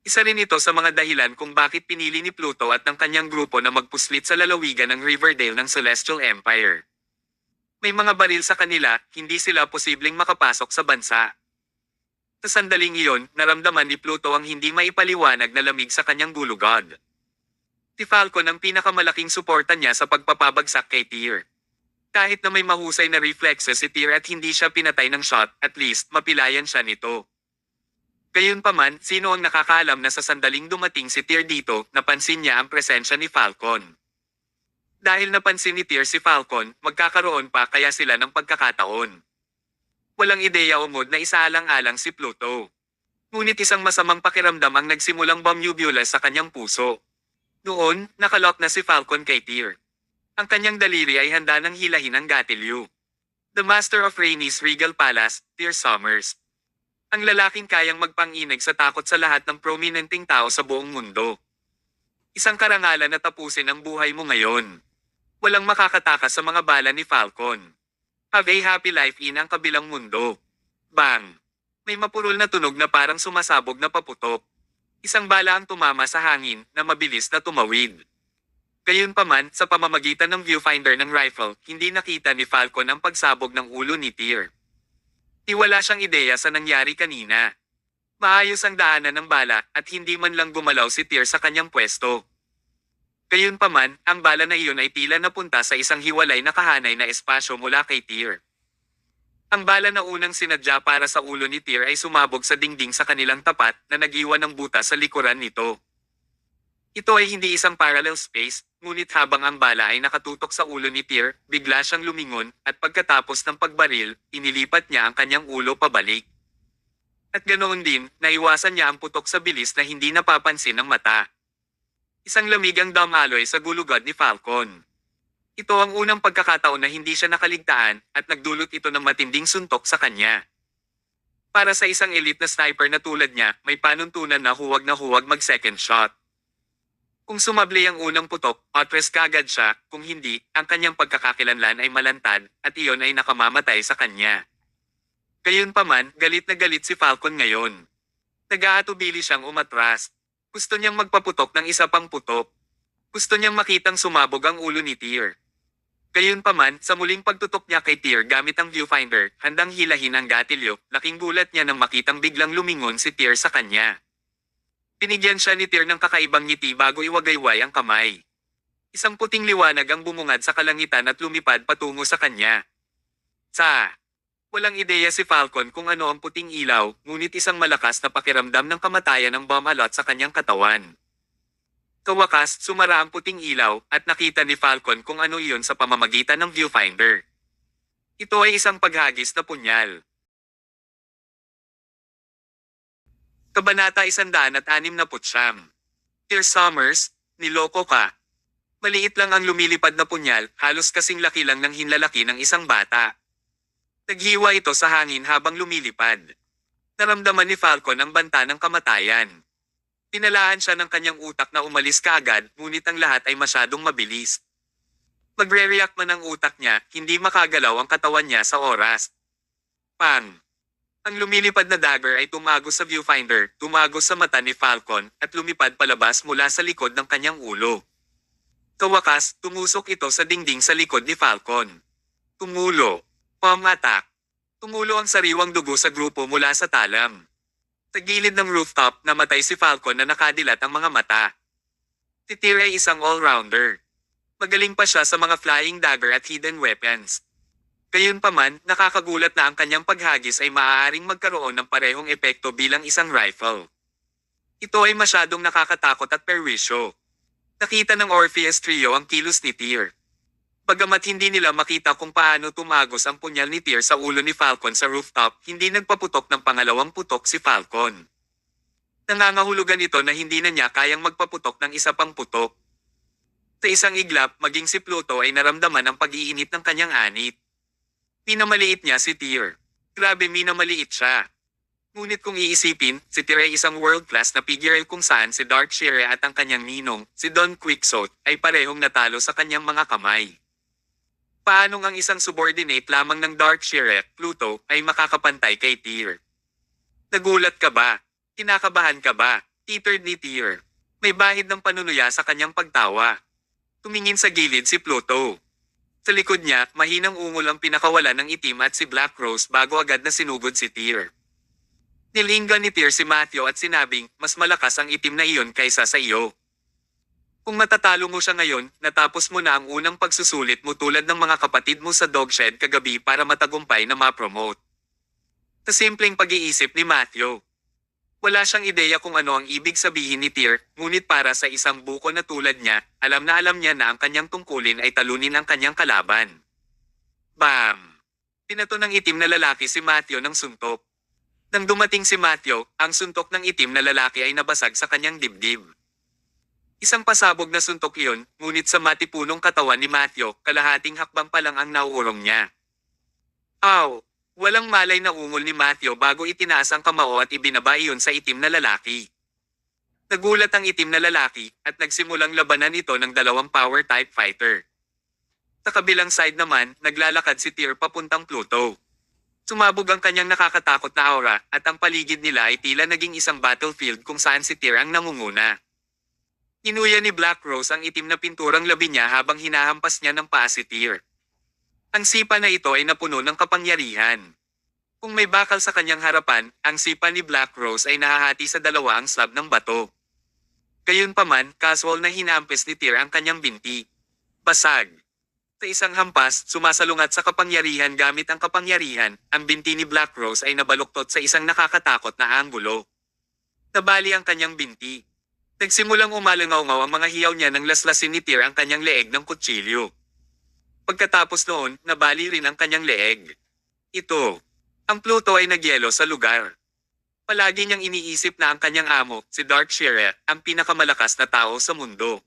Speaker 1: Isa rin ito sa mga dahilan kung bakit pinili ni Pluto at ng kanyang grupo na magpuslit sa lalawigan ng Riverdale ng Celestial Empire. May mga baril sa kanila, hindi sila posibleng makapasok sa bansa. Sa sandaling iyon, naramdaman ni Pluto ang hindi maipaliwanag na lamig sa kanyang gulugod. Si Falcon ang pinakamalaking suporta niya sa pagpapabagsak kay Tyr. Kahit na may mahusay na reflexes si Tyr at hindi siya pinatay ng shot, at least mapilayan siya nito. Gayunpaman, sino ang nakakaalam na sa sandaling dumating si Tyr dito, napansin niya ang presensya ni Falcon. Dahil napansin ni Tyr si Falcon, magkakaroon pa kaya sila ng pagkakataon. Walang ideya o mood na isaalang-alang si Pluto. Ngunit isang masamang pakiramdam ang nagsimulang bumubula sa kanyang puso. Noon, nakalock na si Falcon kay Tyr. Ang kanyang daliri ay handa ng hilahin ang gatilyo. The Master of Rhaenys Regal Palace, Tyr Summers. Ang lalaking kayang magpanginig sa takot sa lahat ng prominenteng tao sa buong mundo. Isang karangalan na tapusin ang buhay mo ngayon. Walang makakatakas sa mga bala ni Falcon. Have a happy life in ang kabilang mundo. Bang! May mapurol na tunog na parang sumasabog na paputok. Isang bala ang tumama sa hangin na mabilis na tumawid. Gayunpaman, sa pamamagitan ng viewfinder ng rifle, hindi nakita ni Falcon ang pagsabog ng ulo ni Tyr. Wala siyang ideya sa nangyari kanina. Maayos ang daanan ng bala at hindi man lang gumalaw si Tyr sa kanyang pwesto. Gayunpaman, ang bala na iyon ay tila napunta sa isang hiwalay na kahanay na espasyo mula kay Tyr. Ang bala na unang sinadya para sa ulo ni Tyr ay sumabog sa dingding sa kanilang tapat na nag-iwan ng butas sa likuran nito. Ito ay hindi isang parallel space, ngunit habang ang bala ay nakatutok sa ulo ni Tyr, bigla siyang lumingon, at pagkatapos ng pagbaril, inilipat niya ang kanyang ulo pabalik. At ganoon din, naiwasan niya ang putok sa bilis na hindi napapansin ng mata. Isang lamig ang dumaloy sa gulugod ni Falcon. Ito ang unang pagkakataon na hindi siya nakaligtaan, at nagdulot ito ng matinding suntok sa kanya. Para sa isang elite na sniper na tulad niya, may panuntunan na huwag mag-second shot. Kung sumabli ang unang putok, atras kagad siya, kung hindi, ang kanyang pagkakakilanlan ay malantad, at iyon ay nakamamatay sa kanya. Gayunpaman, galit na galit si Falcon ngayon. Nag-aatubili siyang umatras. Gusto niyang magpaputok ng isa pang putok. Gusto niyang makitang sumabog ang ulo ni Tyr. Gayunpaman, sa muling pagtutok niya kay Tyr gamit ang viewfinder, handang hilahin ang gatilyo, laking gulat niya nang makitang biglang lumingon si Tyr sa kanya. Pinigyan siya ni Tyr ng kakaibang ngiti bago iwagayway ang kamay. Isang puting liwanag ang bumungad sa kalangitan at lumipad patungo sa kanya. Walang ideya si Falcon kung ano ang puting ilaw, ngunit isang malakas na pakiramdam ng kamatayan ang bumalot sa kanyang katawan. Kawakas, sumara ang puting ilaw, at nakita ni Falcon kung ano iyon sa pamamagitan ng viewfinder. Ito ay isang paghagis na punyal. Kabanata 169. Tyr Summers, niloko ka. Maliit lang ang lumilipad na punyal, halos kasing laki lang ng hinlalaki ng isang bata. Naghiwa ito sa hangin habang lumilipad. Naramdaman ni Falcon ang banta ng kamatayan. Pinalaan siya ng kanyang utak na umalis kaagad, ngunit ang lahat ay masyadong mabilis. Magre-react man ang utak niya, hindi makagalaw ang katawan niya sa oras. Pang! Ang lumilipad na dagger ay tumagos sa viewfinder, tumagos sa mata ni Falcon, at lumipad palabas mula sa likod ng kanyang ulo. Sa wakas, tumusok ito sa dingding sa likod ni Falcon. Tumulo. Palm attack. Tumulo ang sariwang dugo sa grupo mula sa talam. Sa gilid ng rooftop, namatay si Falcon na nakadilat ang mga mata. Si Tyr ay isang all-rounder. Magaling pa siya sa mga flying dagger at hidden weapons. Gayunpaman, nakakagulat na ang kanyang paghagis ay maaaring magkaroon ng parehong epekto bilang isang rifle. Ito ay masyadong nakakatakot at perwisyo. Nakita ng Orpheus Trio ang kilos ni Tyr. Bagamat hindi nila makita kung paano tumagos ang punyal ni Tyr sa ulo ni Falcon sa rooftop, hindi nagpaputok ng pangalawang putok si Falcon. Nangangahulugan ito na hindi na niya kayang magpaputok ng isa pang putok. Sa isang iglap, maging si Pluto ay naramdaman ang pag-iinit ng kanyang anit. Minamaliit niya si Tyr. Grabe minamaliit siya. Ngunit kung iisipin, si Tyr ay isang world-class na figure kung saan si Darkshire at ang kanyang ninong, si Don Quixote, ay parehong natalo sa kanyang mga kamay. Paano ang isang subordinate lamang ng Darkshire, Pluto, ay makakapantay kay Tyr? Nagulat ka ba? Kinakabahan ka ba? Tittered ni Tyr. May bahid ng panunuya sa kanyang pagtawa. Tumingin sa gilid si Pluto. Sa likod niya, mahinang ungol ang pinakawala ng itim at si Black Rose bago agad na sinugod si Tyr. Nilinggan ni Tyr si Matthew at sinabing, mas malakas ang itim na iyon kaysa sa iyo. Kung matatalo mo siya ngayon, natapos mo na ang unang pagsusulit mo tulad ng mga kapatid mo sa dogshed kagabi para matagumpay na ma-promote. Sa simpleng pag-iisip ni Matthew. Wala siyang ideya kung ano ang ibig sabihin ni Tyr, ngunit para sa isang buko na tulad niya, alam niya na ang kanyang tungkulin ay talunin ang kanyang kalaban. Bam! Pinato ng itim na lalaki si Matthew ng suntok. Nang dumating si Matthew, ang suntok ng itim na lalaki ay nabasag sa kanyang dibdib. Isang pasabog na suntok iyon, ngunit sa matipunong katawan ni Matthew, kalahating hakbang pa lang ang nauurong niya. Aw! Walang malay na ungol ni Matthew bago itinaas ang kamao at ibinaba iyon sa itim na lalaki. Nagulat ang itim na lalaki at nagsimulang labanan ito ng dalawang power type fighter. Sa kabilang side naman, naglalakad si Tyr papuntang Pluto. Sumabog ang kanyang nakakatakot na aura at ang paligid nila ay tila naging isang battlefield kung saan si Tyr ang nangunguna. Inuya ni Black Rose ang itim na pinturang labi niya habang hinahampas niya ng paa si Tyr. Ang sipa na ito ay napuno ng kapangyarihan. Kung may bakal sa kanyang harapan, ang sipa ni Black Rose ay nahahati sa dalawa ang slab ng bato. Gayunpaman, casual na hinampes ni Tyr ang kanyang binti. Basag. Sa isang hampas, sumasalungat sa kapangyarihan gamit ang kapangyarihan, ang binti ni Black Rose ay nabaluktot sa isang nakakatakot na anggulo. Nabali ang kanyang binti. Nagsimulang umalangaw-ngaw ang mga hiyaw niya nang laslasin ni Tyr ang kanyang leeg ng kutsilyo. Pagkatapos noon, nabali rin ang kanyang leeg. Ito. Ang Pluto ay nagyelo sa lugar. Palagi niyang iniisip na ang kanyang amo, si Darkshire, ang pinakamalakas na tao sa mundo.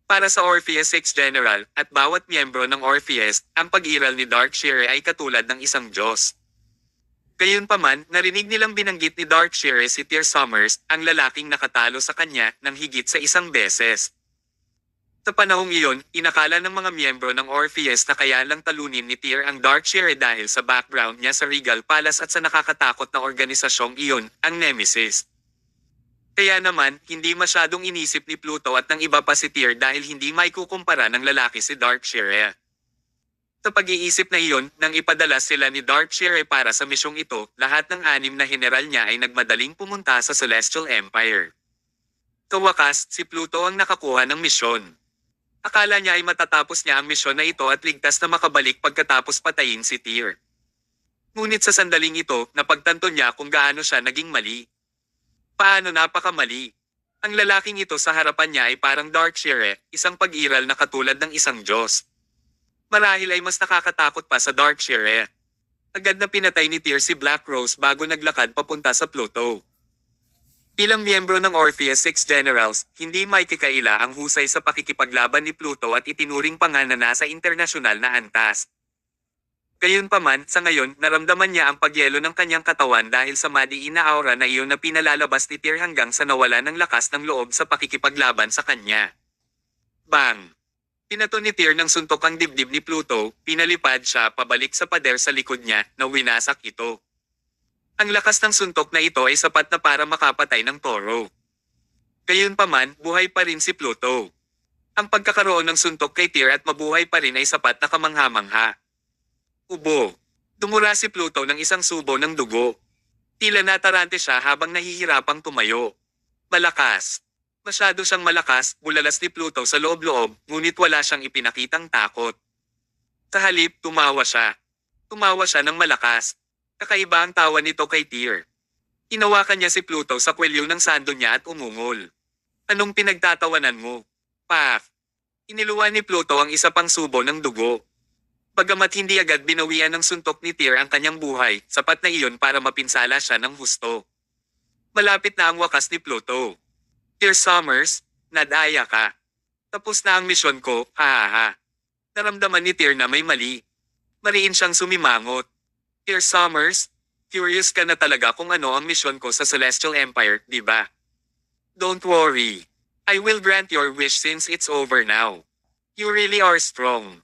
Speaker 1: Para sa Orpheus 6 General, at bawat miyembro ng Orpheus, ang pag-iral ni Darkshire ay katulad ng isang Diyos. Gayunpaman, narinig nilang binanggit ni Darkshire si Tyr Summers, ang lalaking nakatalo sa kanya, ng higit sa isang beses. Sa panahong iyon, inakala ng mga miyembro ng Orpheus na kaya lang talunin ni Tyr ang Darkshire dahil sa background niya sa Regal Palace at sa nakakatakot na organisasyong iyon, ang Nemesis. Kaya naman, hindi masyadong inisip ni Pluto at ng iba pa si Tyr dahil hindi maikukumpara ng lalaki si Darkshire. Sa pag-iisip na iyon, nang ipadala sila ni Darkshire para sa misyong ito, lahat ng 6 na general niya ay nagmadaling pumunta sa Celestial Empire. Sa wakas, si Pluto ang nakakuha ng misyon. Akala niya ay matatapos niya ang misyon na ito at ligtas na makabalik pagkatapos patayin si Tyr. Ngunit sa sandaling ito, napagtanto niya kung gaano siya naging mali. Paano napakamali? Ang lalaking ito sa harapan niya ay parang Darkshire, isang pag-iral na katulad ng isang Diyos. Marahil ay mas nakakatakot pa sa Darkshire. Agad na pinatay ni Tyr si Black Rose bago naglakad papunta sa Pluto. Bilang miyembro ng Orpheus 6 Generals, hindi maikikaila ang husay sa pakikipaglaban ni Pluto at itinuring pa nga na nasa internasyonal na antas. Gayunpaman, sa ngayon, naramdaman niya ang pagyelo ng kanyang katawan dahil sa madiin na aura na iyon na pinalalabas ni Tyr hanggang sa nawala ng lakas ng loob sa pakikipaglaban sa kanya. Bang! Pinato ni Tyr ng suntok ang dibdib ni Pluto, pinalipad siya pabalik sa pader sa likod niya, na winasak ito. Ang lakas ng suntok na ito ay sapat na para makapatay ng toro. Gayunpaman, buhay pa rin si Pluto. Ang pagkakaroon ng suntok kay Tyr at mabuhay pa rin ay sapat na kamangha-mangha. Ubo. Dumura si Pluto ng isang subo ng dugo. Tila natarante siya habang nahihirapang tumayo. Malakas. Masyado siyang malakas, bulalas ni Pluto sa loob-loob, ngunit wala siyang ipinakitang takot. Sa halip, tumawa siya. Tumawa siya ng malakas. Kakaiba ang tawa nito kay Tyr. Hinawakan niya si Pluto sa kwelyo ng sando niya at umungol. Anong pinagtatawanan mo? Paf! Iniluwa ni Pluto ang isa pang subo ng dugo. Bagamat hindi agad binawian ng suntok ni Tyr ang kanyang buhay, sapat na iyon para mapinsala siya ng husto. Malapit na ang wakas ni Pluto. Tyr Summers, nadaya ka. Tapos na ang misyon ko, hahaha. Naramdaman ni Tyr na may mali. Mariin siyang sumimangot. Tyr Summers, curious ka na talaga kung ano ang misyon ko sa Celestial Empire, di ba? Don't worry. I will grant your wish since it's over now. You really are strong.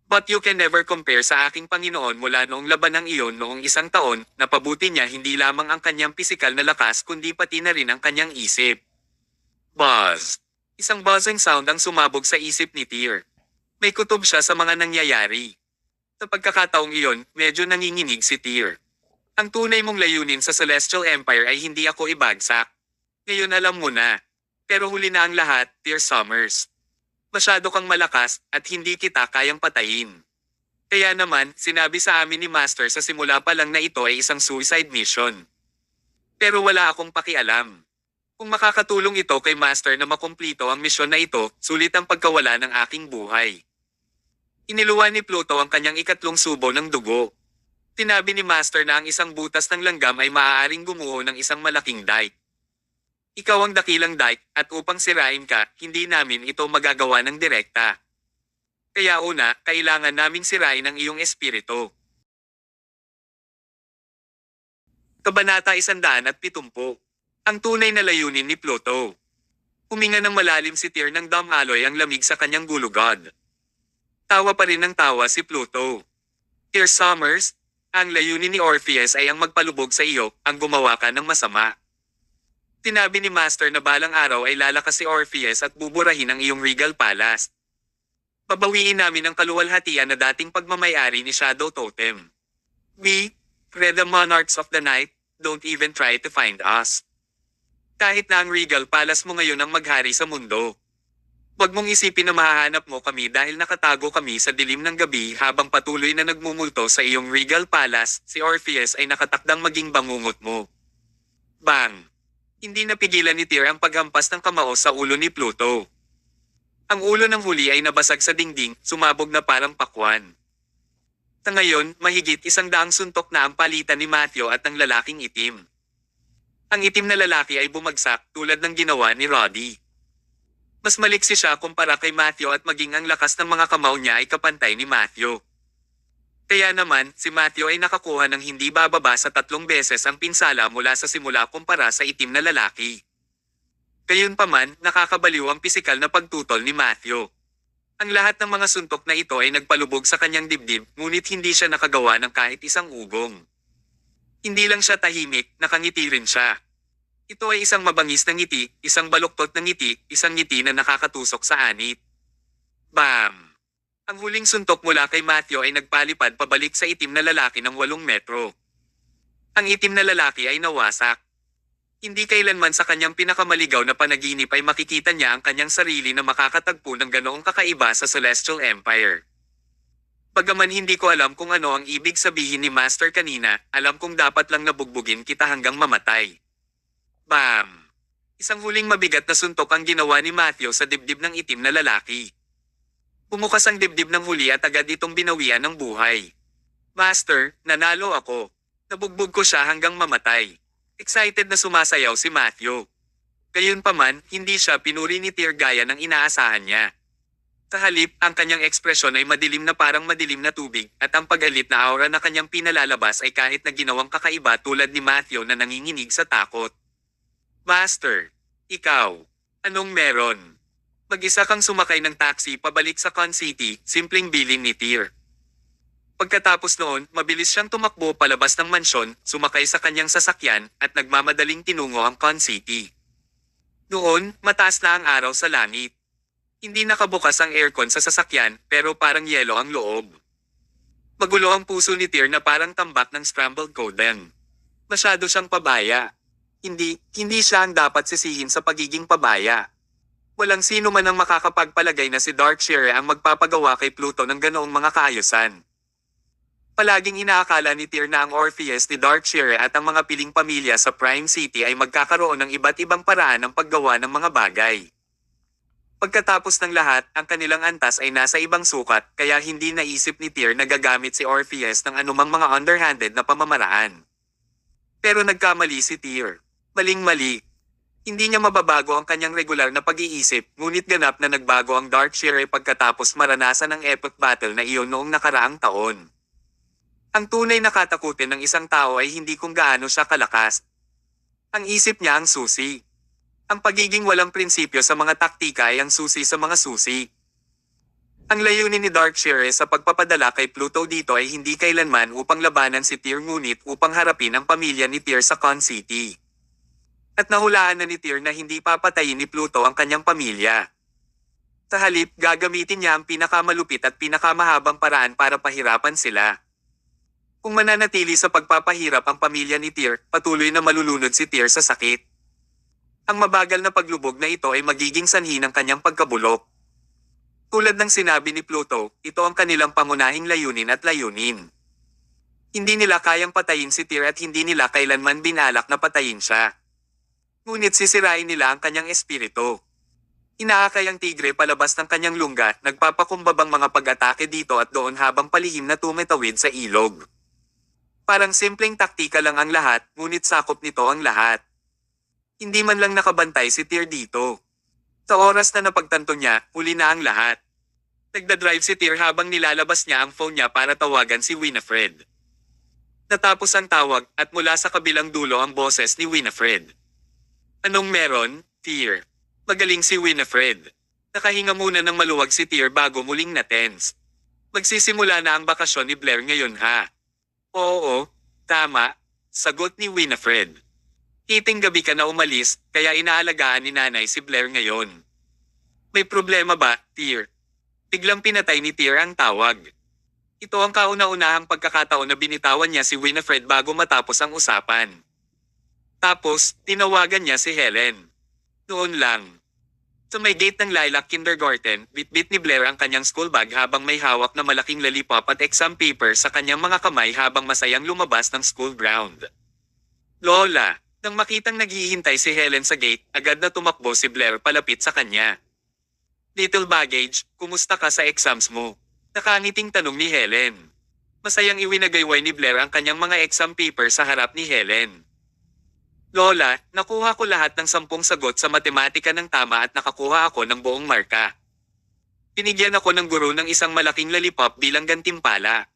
Speaker 1: But you can never compare sa aking Panginoon mula noong labanang iyon noong isang taon, napabuti niya hindi lamang ang kanyang pisikal na lakas kundi pati na rin ang kanyang isip. Buzz. Isang buzzing sound ang sumabog sa isip ni Tyr. May kutob siya sa mga nangyayari. Sa pagkakataong iyon, medyo nanginginig si Tyr. Ang tunay mong layunin sa Celestial Empire ay hindi ako ibagsak. Ngayon alam mo na. Pero huli na ang lahat, Tyr Summers. Masyado kang malakas at hindi kita kayang patayin. Kaya naman, sinabi sa amin ni Master sa simula pa lang na ito ay isang suicide mission. Pero wala akong pakialam. Kung makakatulong ito kay Master na makumplito ang misyon na ito, sulit ang pagkawala ng aking buhay. Iniluwa ni Pluto ang kanyang ikatlong subo ng dugo. Tinabi ni Master na ang isang butas ng langgam ay maaaring gumuho ng isang malaking dike. Ikaw ang dakilang dike, at upang sirain ka, hindi namin ito magagawa ng direkta. Kaya una, kailangan naming sirain ang iyong espiritu. Kabanata 170. Ang tunay na layunin ni Pluto. Huminga ng malalim si Tyr ng damaloy ang lamig sa kanyang gulugod. Tawa pa rin ng tawa si Pluto. Tyr Summers, ang layunin ni Orpheus ay ang magpalubog sa iyo, ang gumawa ka ng masama. Tinabi ni Master na balang araw ay lalakas si Orpheus at buburahin ang iyong Regal Palace. Babawiin namin ang kaluwalhatian na dating pagmamayari ni Shadow Totem. We, the monarchs of the night, don't even try to find us. Kahit na ang Regal Palace mo ngayon ang maghari sa mundo. Huwag mong isipin na mahahanap mo kami dahil nakatago kami sa dilim ng gabi habang patuloy na nagmumulto sa iyong Regal Palace, si Orpheus ay nakatakdang maging bangungot mo. Bang! Hindi napigilan ni Tyr ang paghampas ng kamao sa ulo ni Pluto. Ang ulo ng huli ay nabasag sa dingding, sumabog na parang pakwan. Sa ngayon, mahigit 100 suntok na ang palitan ni Matthew at ng lalaking itim. Ang itim na lalaki ay bumagsak tulad ng ginawa ni Roddy. Mas maliksi siya kumpara kay Matthew at maging ang lakas ng mga kamao niya ay kapantay ni Matthew. Kaya naman, si Matthew ay nakakuha ng hindi bababa sa 3 beses ang pinsala mula sa simula kumpara sa itim na lalaki. Gayunpaman, nakakabaliw ang pisikal na pagtutol ni Matthew. Ang lahat ng mga suntok na ito ay nagpalubog sa kanyang dibdib, ngunit hindi siya nakagawa ng kahit isang ugong. Hindi lang siya tahimik, nakangiti rin siya. Ito ay isang mabangis na ngiti, isang baluktot na ngiti, isang ngiti na nakakatusok sa anit. Bam! Ang huling suntok mula kay Matthew ay nagpalipad pabalik sa itim na lalaki ng 8 metro. Ang itim na lalaki ay nawasak. Hindi kailanman sa kanyang pinakamaligaw na panaginip ay makikita niya ang kanyang sarili na makakatagpo ng ganoong kakaiba sa Celestial Empire. Bagaman hindi ko alam kung ano ang ibig sabihin ni Master kanina, alam kong dapat lang nabugbugin kita hanggang mamatay. Bam! Isang huling mabigat na suntok ang ginawa ni Matthew sa dibdib ng itim na lalaki. Bumukas ang dibdib ng huli at agad itong binawian ng buhay. Master, nanalo ako. Nabugbog ko siya hanggang mamatay. Excited na sumasayaw si Matthew. Gayunpaman, hindi siya pinuri ni Tyr gaya ng inaasahan niya. Sa halip, ang kanyang ekspresyon ay madilim na parang madilim na tubig, at ang pagalit na aura na kanyang pinalalabas ay kahit na ginawang kakaiba tulad ni Matthew na nanginginig sa takot. Master, ikaw, anong meron? Mag-isa kang sumakay ng taxi pabalik sa Con City, simpleng bilin ni Tyr. Pagkatapos noon, mabilis siyang tumakbo palabas ng mansyon, sumakay sa kanyang sasakyan, at nagmamadaling tinungo ang Con City. Noon, mataas na ang araw sa langit. Hindi nakabukas ang aircon sa sasakyan, pero parang yelo ang loob. Magulo ang puso ni Tyr na parang tambak ng scrambled codeng. Masyado siyang pabaya. Hindi siya ang dapat sisihin sa pagiging pabaya. Walang sino man ang makakapagpalagay na si Darkshire ang magpapagawa kay Pluto ng ganoong mga kaayusan. Palaging inaakala ni Tyr na ang Orpheus ni Darkshire at ang mga piling pamilya sa Prime City ay magkakaroon ng iba't ibang paraan ng paggawa ng mga bagay. Pagkatapos ng lahat, ang kanilang antas ay nasa ibang sukat, kaya hindi naisip ni Tyr na gagamit si Orpheus ng anumang mga underhanded na pamamaraan. Pero nagkamali si Tyr. Maling-mali. Hindi niya mababago ang kanyang regular na pag-iisip, ngunit ganap na nagbago ang Darkshire pagkatapos maranasan ang epic battle na iyon noong nakaraang taon. Ang tunay na katakutin ng isang tao ay hindi kung gaano siya kalakas. Ang isip niya ang susi. Ang pagiging walang prinsipyo sa mga taktika ay ang susi sa mga susi. Ang layunin ni Darkshire sa pagpapadala kay Pluto dito ay hindi kailanman upang labanan si Tyr ngunit upang harapin ang pamilya ni Tyr sa Con City. At nahulaan na ni Tyr na hindi papatayin ni Pluto ang kanyang pamilya. Sa halip, gagamitin niya ang pinakamalupit at pinakamahabang paraan para pahirapan sila. Kung mananatili sa pagpapahirap ang pamilya ni Tyr, patuloy na malulunod si Tyr sa sakit. Ang mabagal na paglubog na ito ay magiging sanhi ng kanyang pagkabulok. Tulad ng sinabi ni Pluto, ito ang kanilang pangunahing layunin at layunin. Hindi nila kayang patayin si Tyr at hindi nila kailanman binalak na patayin siya. Ngunit sisirain nila ang kanyang espiritu. Inaakay ang tigre palabas ng kanyang lungga, nagpapakumbabang mga pag-atake dito at doon habang palihim na tumitawid sa ilog. Parang simpleng taktika lang ang lahat, ngunit sakop nito ang lahat. Hindi man lang nakabantay si Tyr dito. Sa oras na napagtanto niya, huli na ang lahat. Nagdadrive si Tyr habang nilalabas niya ang phone niya para tawagan si Winifred. Natapos ang tawag at mula sa kabilang dulo ang boses ni Winifred. Anong meron, Tyr? Magaling si Winifred. Nakahinga muna ng maluwag si Tyr bago muling na-tense. Magsisimula na ang bakasyon ni Blair ngayon ha? Oo, tama, sagot ni Winifred. Hiting gabi ka na umalis, kaya inaalagaan ni nanay si Blair ngayon. May problema ba, Tyr? Biglang pinatay ni Tyr ang tawag. Ito ang kauna-unahang pagkakataon na binitawan niya si Winifred bago matapos ang usapan. Tapos, tinawagan niya si Helen. Noon lang. Sa may gate ng Lilac Kindergarten, bitbit ni Blair ang kanyang school bag habang may hawak na malaking lollipop at exam paper sa kanyang mga kamay habang masayang lumabas ng school ground. Lola, nang makitang naghihintay si Helen sa gate, agad na tumakbo si Blair palapit sa kanya. Little baggage, kumusta ka sa exams mo? Nakangiting tanong ni Helen. Masayang iwinagayway ni Blair ang kanyang mga exam paper sa harap ni Helen. Lola, nakuha ko lahat ng 10 sagot sa matematika ng tama at nakakuha ako ng buong marka. Pinigyan ako ng guro ng isang malaking lollipop bilang gantimpala.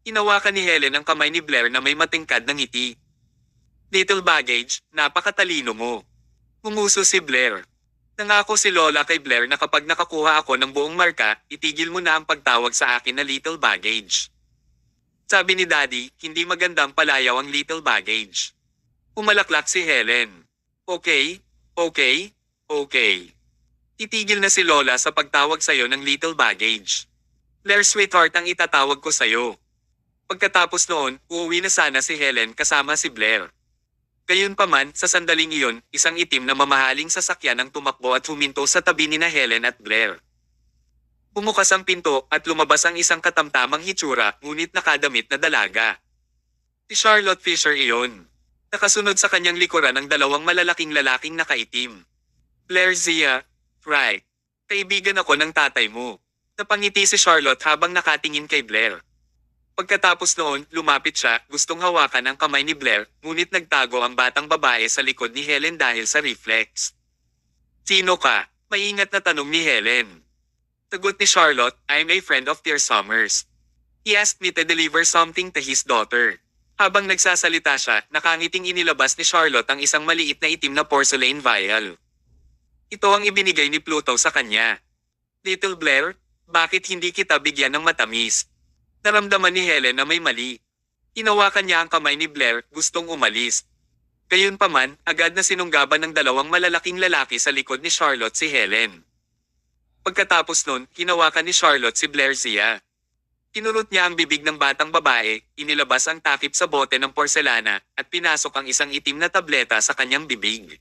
Speaker 1: Hinawakan ni Helen ang kamay ni Blair na may matingkad ng ngiti. Little baggage, napakatalino mo. Ngumuso si Blair. Nangako si Lola kay Blair na kapag nakakuha ako ng buong marka, itigil mo na ang pagtawag sa akin na little baggage. Sabi ni Daddy, hindi magandang palayaw ang little baggage. Umalaklak si Helen. Okay. Itigil na si Lola sa pagtawag sa'yo ng little baggage. Blair sweetheart ang itatawag ko sa'yo. Pagkatapos noon, uuwi na sana si Helen kasama si Blair. Gayunpaman, sa sandaling iyon, isang itim na mamahaling sasakyan ang tumakbo at huminto sa tabi ni na Helen at Blair. Bumukas ang pinto at lumabas ang isang katamtamang hitsura, ngunit nakadamit na dalaga. Si Charlotte Fisher iyon. Nakasunod sa kanyang likuran ang 2 malalaking lalaking nakaitim. Blair Zia, right. Kaibigan ako ng tatay mo. Napangiti si Charlotte habang nakatingin kay Blair. Pagkatapos noon, lumapit siya, gustong hawakan ang kamay ni Blair, ngunit nagtago ang batang babae sa likod ni Helen dahil sa reflex. Sino ka? Maingat na tanong ni Helen. Tagot ni Charlotte, I'm a friend of dear Summers. He asked me to deliver something to his daughter. Habang nagsasalita siya, nakangiting inilabas ni Charlotte ang isang maliit na itim na porcelain vial. Ito ang ibinigay ni Pluto sa kanya. Little Blair, bakit hindi kita bigyan ng matamis? Naramdaman ni Helen na may mali. Hinawakan niya ang kamay ni Blair, gustong umalis. Gayunpaman, agad na sinunggaban ng dalawang malalaking lalaki sa likod ni Charlotte si Helen. Pagkatapos nun, hinawakan ni Charlotte si Blair siya. Kinurot niya ang bibig ng batang babae, inilabas ang takip sa bote ng porselana, at pinasok ang isang itim na tableta sa kanyang bibig.